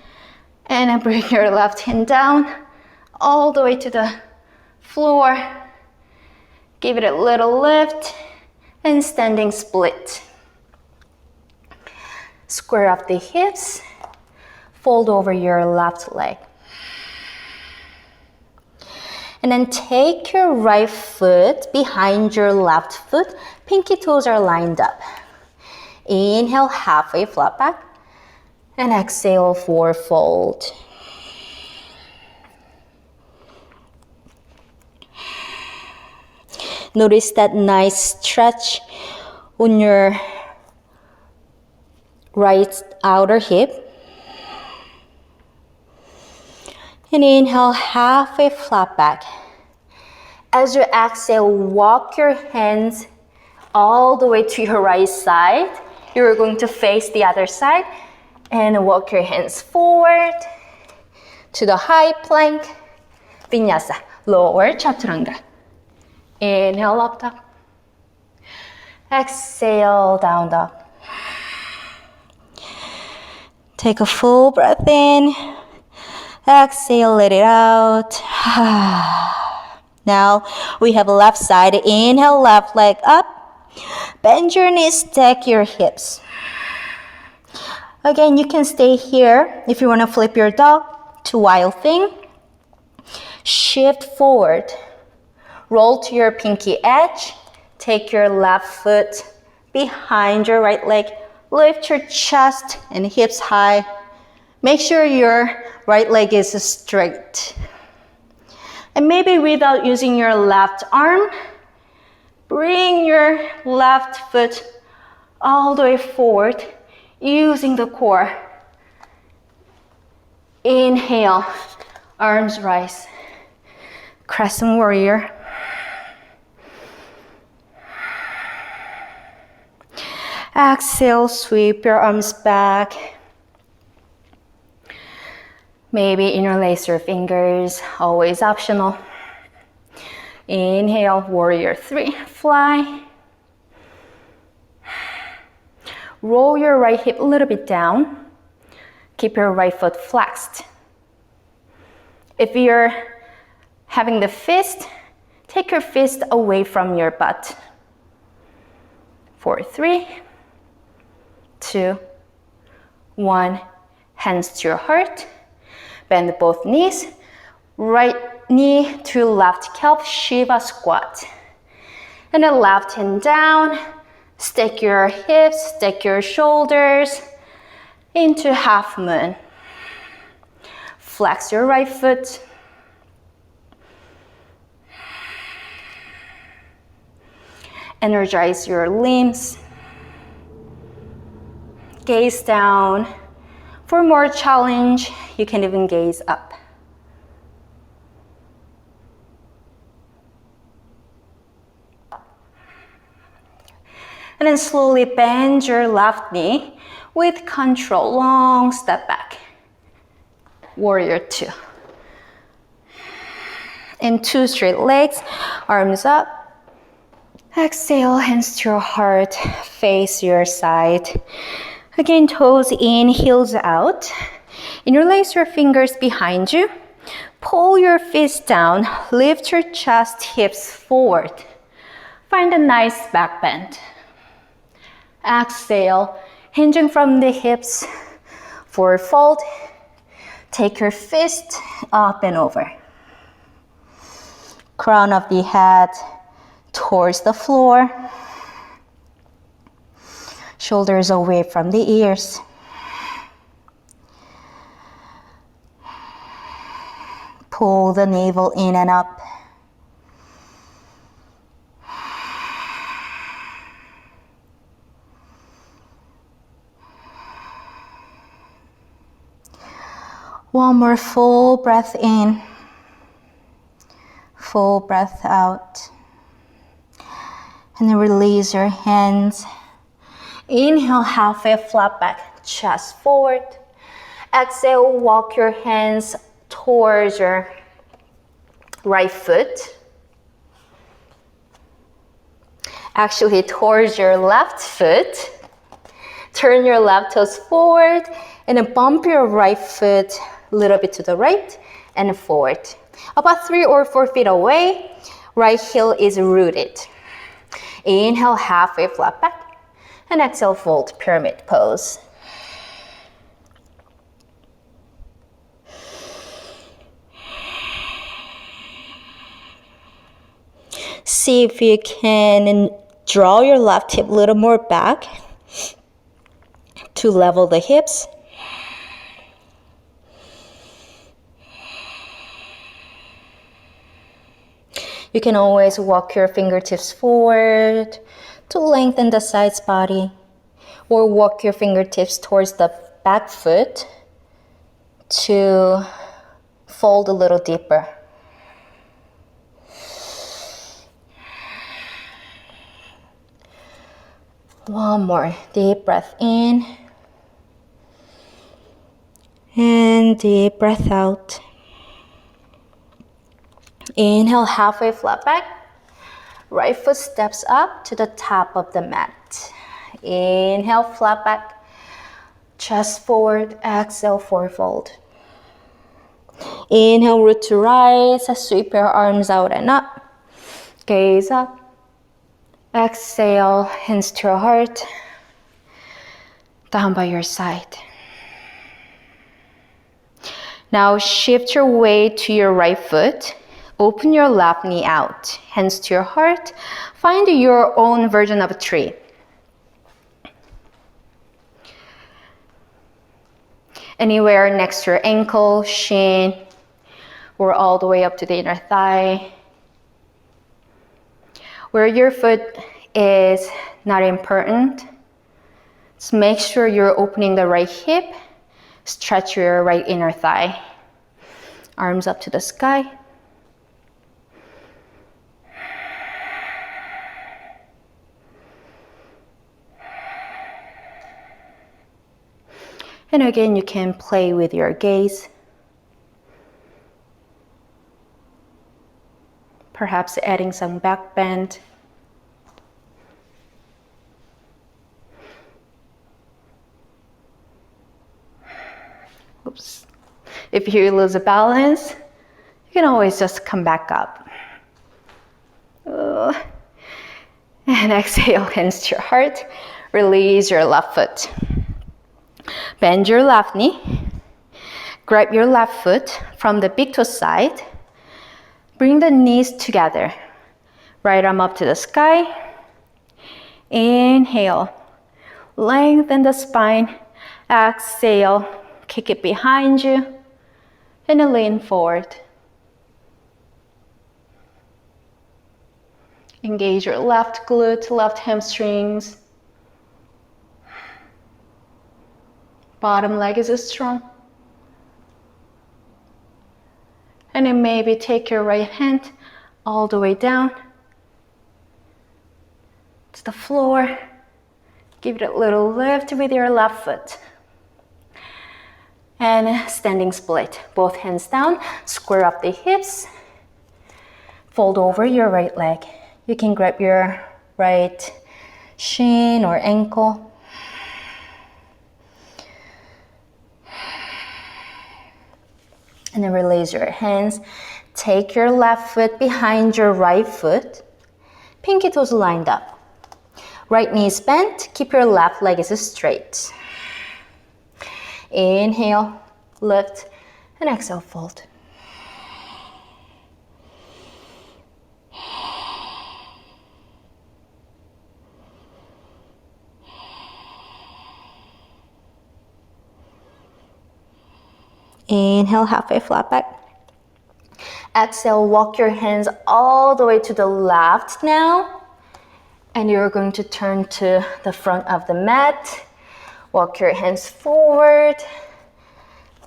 A: And bring your left hand down all the way to the floor. Give it a little lift. And standing split. Square up the hips. Fold over your left leg. And then take your right foot behind your left foot. Pinky toes are lined up. Inhale, halfway flat back. And exhale, forward fold. Notice that nice stretch on your right outer hip. And inhale, halfway flat back. As you exhale, walk your hands all the way to your right side. You're going to face the other side and walk your hands forward to the high plank. Vinyasa, lower chaturanga. Inhale, up dog. Exhale, down dog. Take a full breath in. Exhale, let it out. Now we have left side. Inhale, left leg up. Bend your knees, stack your hips. Again, you can stay here if you want to flip your dog to wild thing. Shift forward. Roll to your pinky edge. Take your left foot behind your right leg. Lift your chest and hips high. Make sure your right leg is straight. And maybe without using your left arm, bring your left foot all the way forward using the core. Inhale, arms rise. Crescent warrior. Exhale, sweep your arms back. Maybe interlace your fingers, always optional. Inhale, warrior 3, fly. Roll your right hip a little bit down. Keep your right foot flexed. If you're having the fist, take your fist away from your butt. 4, 3, 2, 1. Hands to your heart. Bend both knees. Right knee to left calf, Shiva squat. And then left hand down. Stack your hips, stack your shoulders into half moon. Flex your right foot. Energize your limbs. Gaze down. For more challenge, you can even gaze up. And then slowly bend your left knee with control. Long step back. Warrior 2. And 2 straight legs, arms up. Exhale, hands to your heart, face your side. Again, toes in, heels out. Interlace your fingers behind you. Pull your fist down, lift your chest, hips forward. Find a nice back bend. Exhale, hinging from the hips, forward fold. Take your fist up and over. Crown of the head
B: towards the floor. Shoulders away from the ears. Pull the navel in and up. One more full breath in. Full breath out. And then release your hands. Inhale, halfway flat back, chest forward. Exhale, walk your hands towards your right foot. Actually, towards your left foot. Turn your left toes forward and then bump your right foot a little bit to the right and forward. About 3 or 4 feet away, right heel is rooted. Inhale, halfway flat back, and exhale, fold, pyramid pose. See if you can draw your left hip a little more back to level the hips. You can always walk your fingertips forward to lengthen the sides body, or walk your fingertips towards the back foot to fold a little deeper. One more deep breath in and deep breath out. Inhale, halfway flat back. Right foot steps up to the top of the mat. Inhale, flat back. Chest forward. Exhale, forward fold. Inhale, root to rise. Sweep your arms out and up. Gaze up. Exhale, hands to your heart. Down by your side. Now shift your weight to your right foot. Open your left knee out. Hands to your heart. Find your own version of a tree. Anywhere next to your ankle, shin, or all the way up to the inner thigh. Where your foot is not important. Just make sure you're opening the right hip. Stretch your right inner thigh. Arms up to the sky. And again, you can play with your gaze. Perhaps adding some back bend. Oops. If you lose a balance, you can always just come back up. And exhale, hands to your heart. Release your left foot. Bend your left knee. Grab your left foot from the big toe side. Bring the knees together. Right arm up to the sky. Inhale. Lengthen the spine. Exhale. Kick it behind you. And then lean forward. Engage your left glute, left hamstrings. Bottom leg is strong. And then maybe take your right hand all the way down to the floor. Give it a little lift with your left foot. And standing split. Both hands down, square up the hips. Fold over your right leg. You can grab your right shin or ankle. And then release your hands. Take your left foot behind your right foot. Pinky toes lined up. Right knee is bent. Keep your left leg is straight. Inhale, lift, and exhale, fold. . Inhale, halfway flat back. Exhale, walk your hands all the way to the left now. And you're going to turn to the front of the mat. Walk your hands forward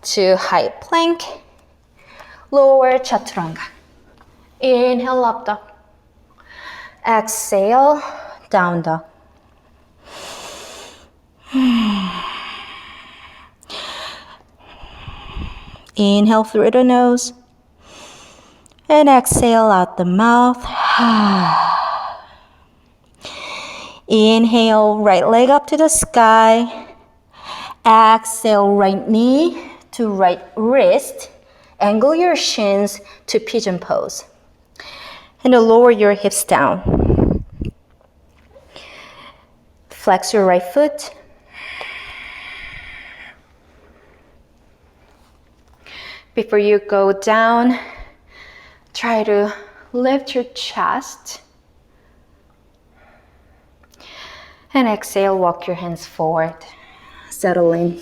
B: to high plank. Lower chaturanga. Inhale, up dog. Exhale, down dog. Inhale through the nose. And exhale out the mouth. Inhale, right leg up to the sky. Exhale, right knee to right wrist. Angle your shins to pigeon pose. And lower your hips down. Flex your right foot. Before you go down, try to lift your chest. And exhale, walk your hands forward. Settle in.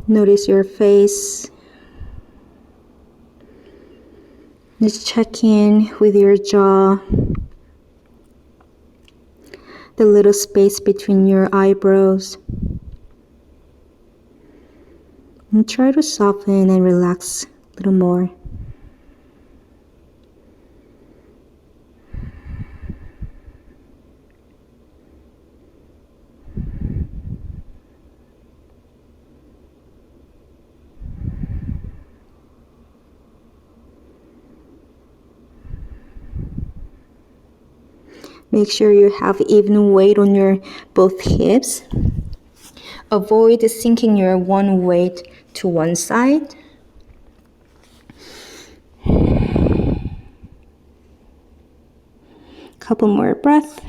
B: Notice your face. Just check in with your jaw. The little space between your eyebrows. And try to soften and relax a little more. Make sure you have even weight on your both hips. Avoid sinking your one weight to one side. Couple more breaths.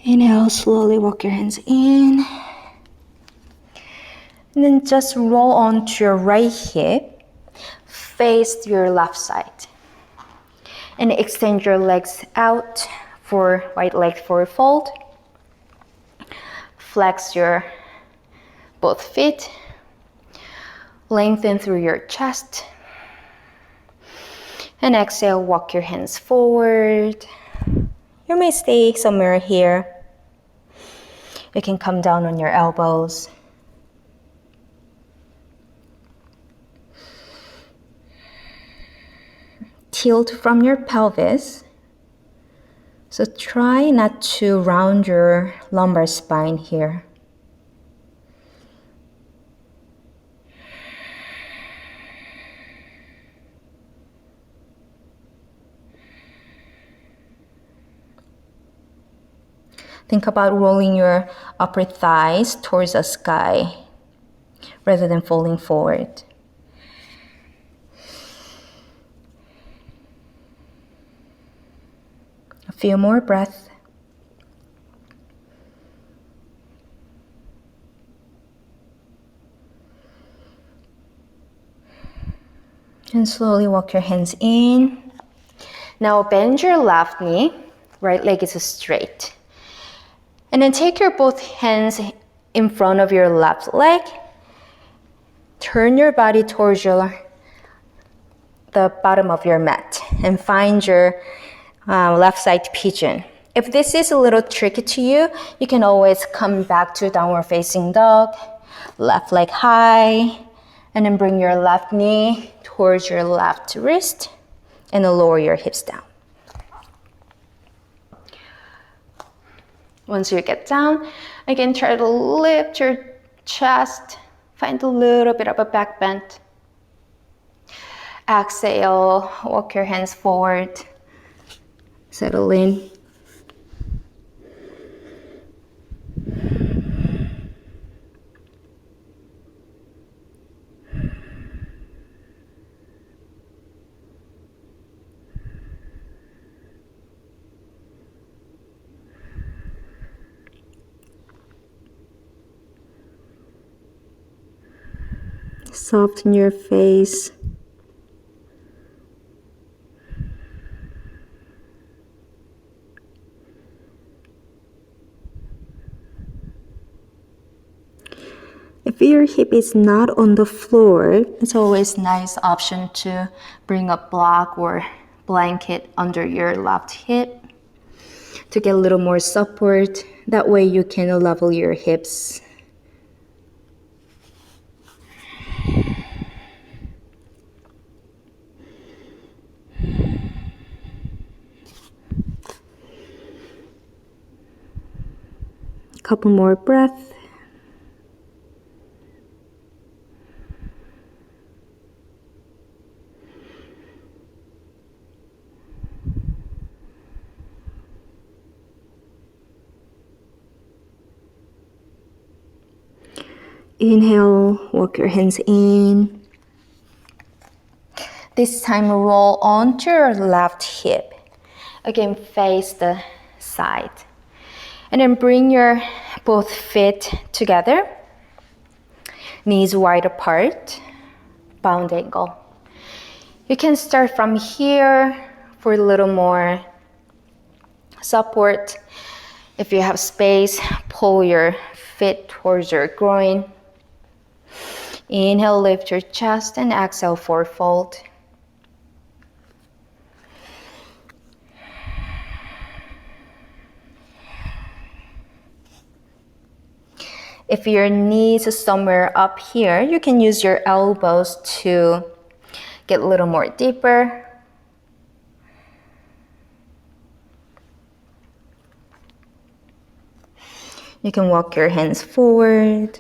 B: Inhale, slowly walk your hands in. And then just roll onto your right hip, face your left side. And extend your legs out for right leg forward fold. Flex your both feet. Lengthen through your chest. And exhale, walk your hands forward. You may stay somewhere here. You can come down on your elbows. Tilt from your pelvis. So try not to round your lumbar spine here. Think about rolling your upper thighs towards the sky rather than falling forward. A few more breaths. And slowly walk your hands in. Now bend your left knee. Right leg is straight. And then take your both hands in front of your left leg. Turn your body towards the bottom of your mat and find your left side pigeon. If this is a little tricky to you, you can always come back to downward facing dog, left leg high, and then bring your left knee towards your left wrist and then lower your hips down. Once you get down, again, try to lift your chest. Find a little bit of a back bend. Exhale, walk your hands forward. Settle in. Soften your face. If your hip is not on the floor, it's always a nice option to bring a block or blanket under your left hip to get a little more support. That way you can level your hips. Couple more breaths. Inhale, walk your hands in. This time roll onto your left hip. Again, face the side. And then bring your both feet together. Knees wide apart, bound ankle. You can start from here for a little more support. If you have space, pull your feet towards your groin. Inhale, lift your chest, and exhale, forward fold. If your knees is somewhere up here, you can use your elbows to get a little more deeper. You can walk your hands forward.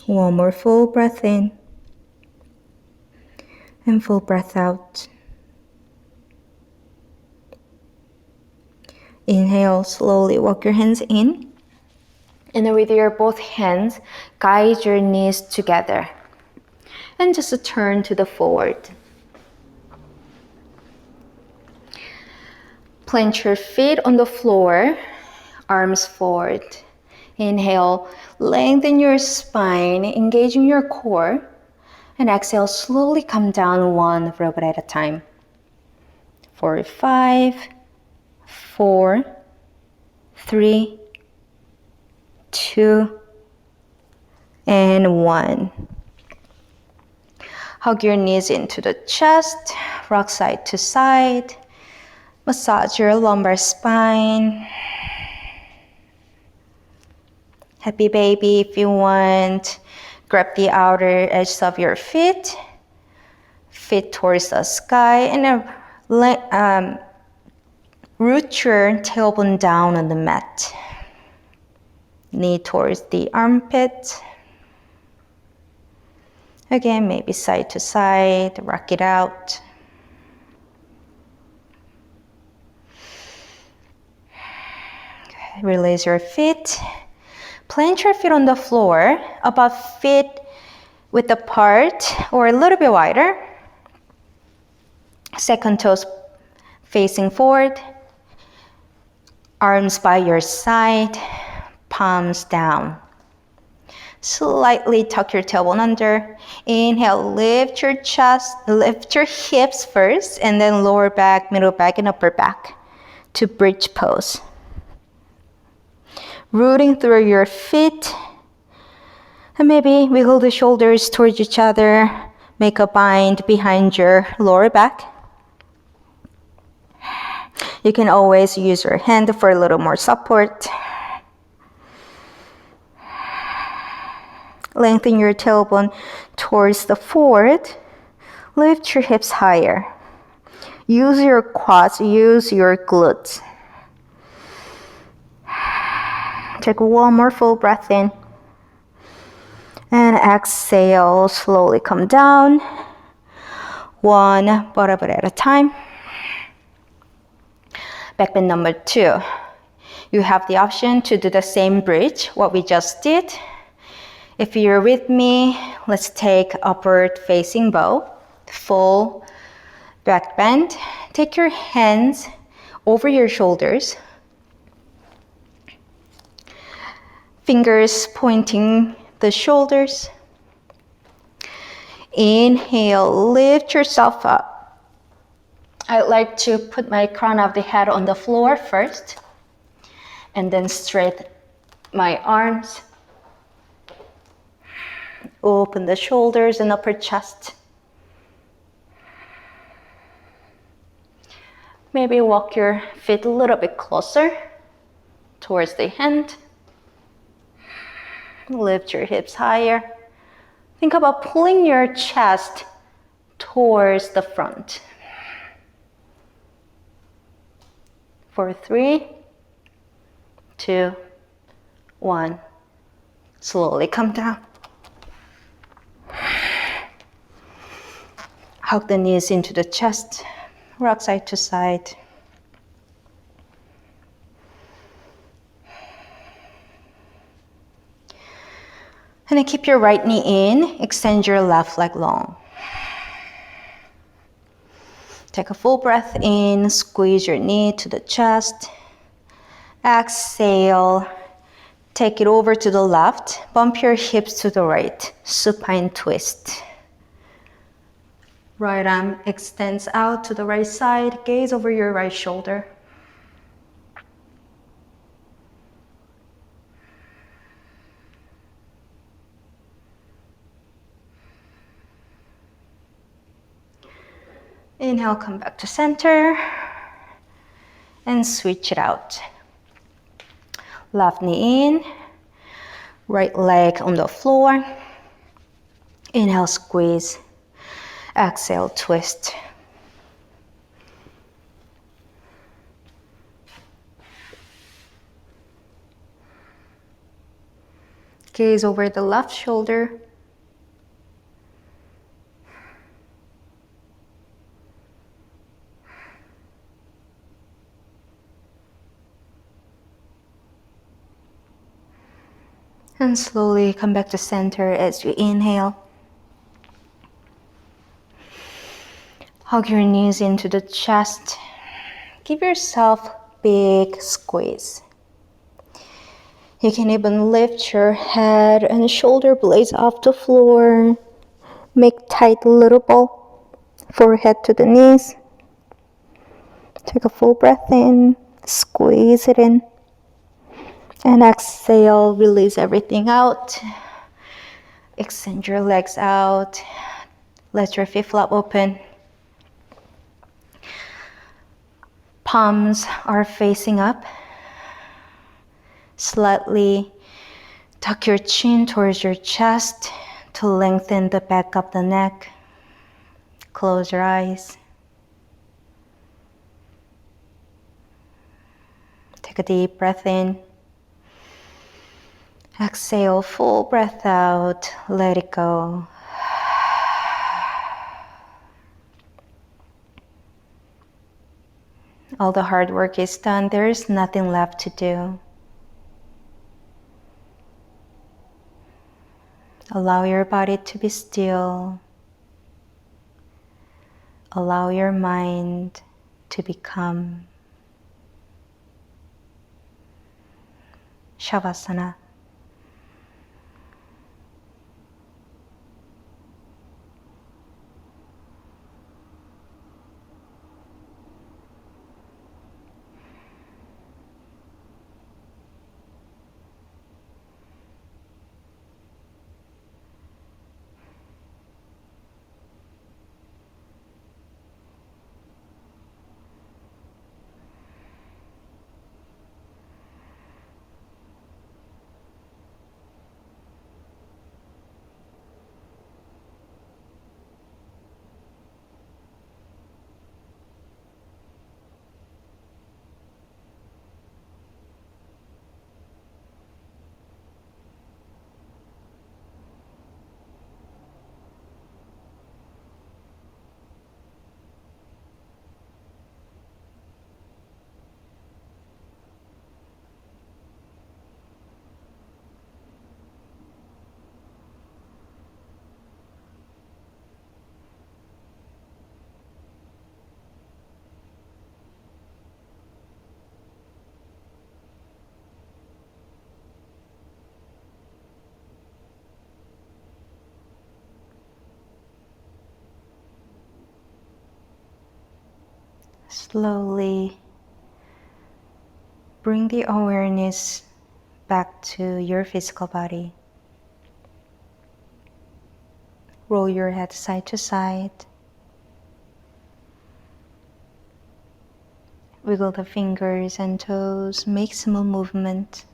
B: One more full breath in and full breath out. Inhale, slowly walk your hands in. And then with your both hands, guide your knees together. And just turn to the forward. Plant your feet on the floor, arms forward. Inhale, lengthen your spine, engaging your core. And exhale, slowly come down one robot at a time. 4, 5, 4, 3, 2, and 1. Hug your knees into the chest, rock side to side. Massage your lumbar spine. Happy baby if you want. Grab the outer edges of your feet. Feet towards the sky. And root your tailbone down on the mat. Knee towards the armpit. Again, maybe side to side. Rock it out. Release your feet. Plant your feet on the floor, about feet width apart or a little bit wider. Second toes facing forward. Arms by your side, palms down. Slightly tuck your tailbone under. Inhale, lift your chest, lift your hips first, and then lower back, middle back, and upper back to bridge pose. Rooting through your feet. And maybe wiggle the shoulders towards each other. Make a bind behind your lower back. You can always use your hand for a little more support. Lengthen your tailbone towards the forward. Lift your hips higher. Use your quads, use your glutes. Take one more full breath in. And exhale, slowly come down. One vertebra at a time. Back bend number 2. You have the option to do the same bridge, what we just did. If you're with me, let's take upward facing bow, full back bend. Take your hands over your shoulders. Fingers pointing the shoulders. Inhale, lift yourself up. I'd like to put my crown of the head on the floor first, and then straighten my arms. Open the shoulders and upper chest. Maybe walk your feet a little bit closer towards the hand. Lift your hips higher. Think about pulling your chest towards the front. For 3, 2, 1. Slowly come down. Hug the knees into the chest. Rock side to side. And then keep your right knee in. Extend your left leg long. Take a full breath in. Squeeze your knee to the chest. Exhale. Take it over to the left. Bump your hips to the right. Supine twist. Right arm extends out to the right side. Gaze over your right shoulder. Inhale, come back to center. And switch it out. Left knee in. Right leg on the floor. Inhale, squeeze. Exhale, twist. Gaze over the left shoulder. And slowly come back to center as you inhale. Hug your knees into the chest. Give yourself a big squeeze. You can even lift your head and shoulder blades off the floor. Make tight little ball. Forehead to the knees. Take a full breath in. Squeeze it in. And exhale, release everything out. Extend your legs out. Let your feet flap open. Palms are facing up. Slightly tuck your chin towards your chest to lengthen the back of the neck. Close your eyes. Take a deep breath in. Exhale, full breath out. Let it go. All the hard work is done. There is nothing left to do. Allow your body to be still. Allow your mind to become Shavasana. slowly bring the awareness back to your physical body. Roll your head side to side. Wiggle the fingers and toes, make small movement.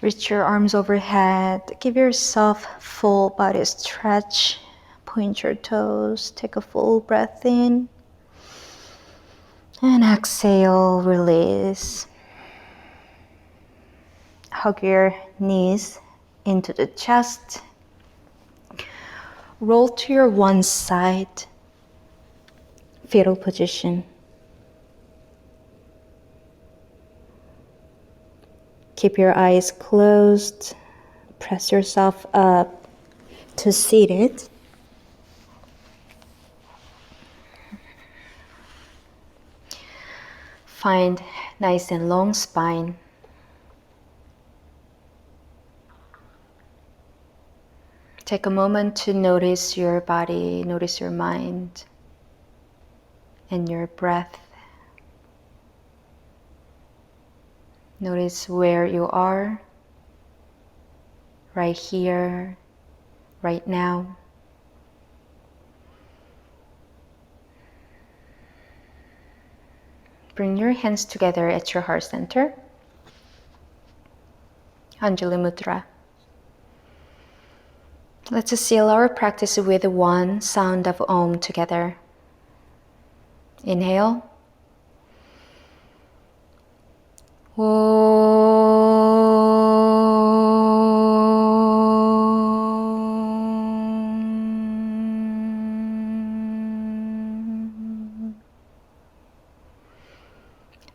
B: Reach your arms overhead, give yourself full body stretch. Point your toes, take a full breath in. And exhale, release. Hug your knees into the chest. Roll to your one side, fetal position. Keep your eyes closed. Press yourself up to seated.
A: Find nice and long spine. Take a moment to notice your body, notice your mind, and your breath. Notice where you are, right here, right now. Bring your hands together at your heart center. Anjali Mudra. Let's seal our practice with one sound of Om together. Inhale.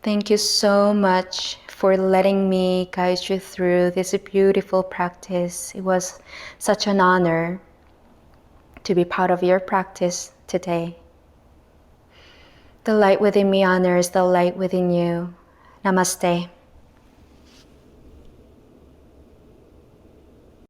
A: Thank you so much for letting me guide you through this beautiful practice. It was such an honor to be part of your practice today. The light within me honors the light within you. Namaste.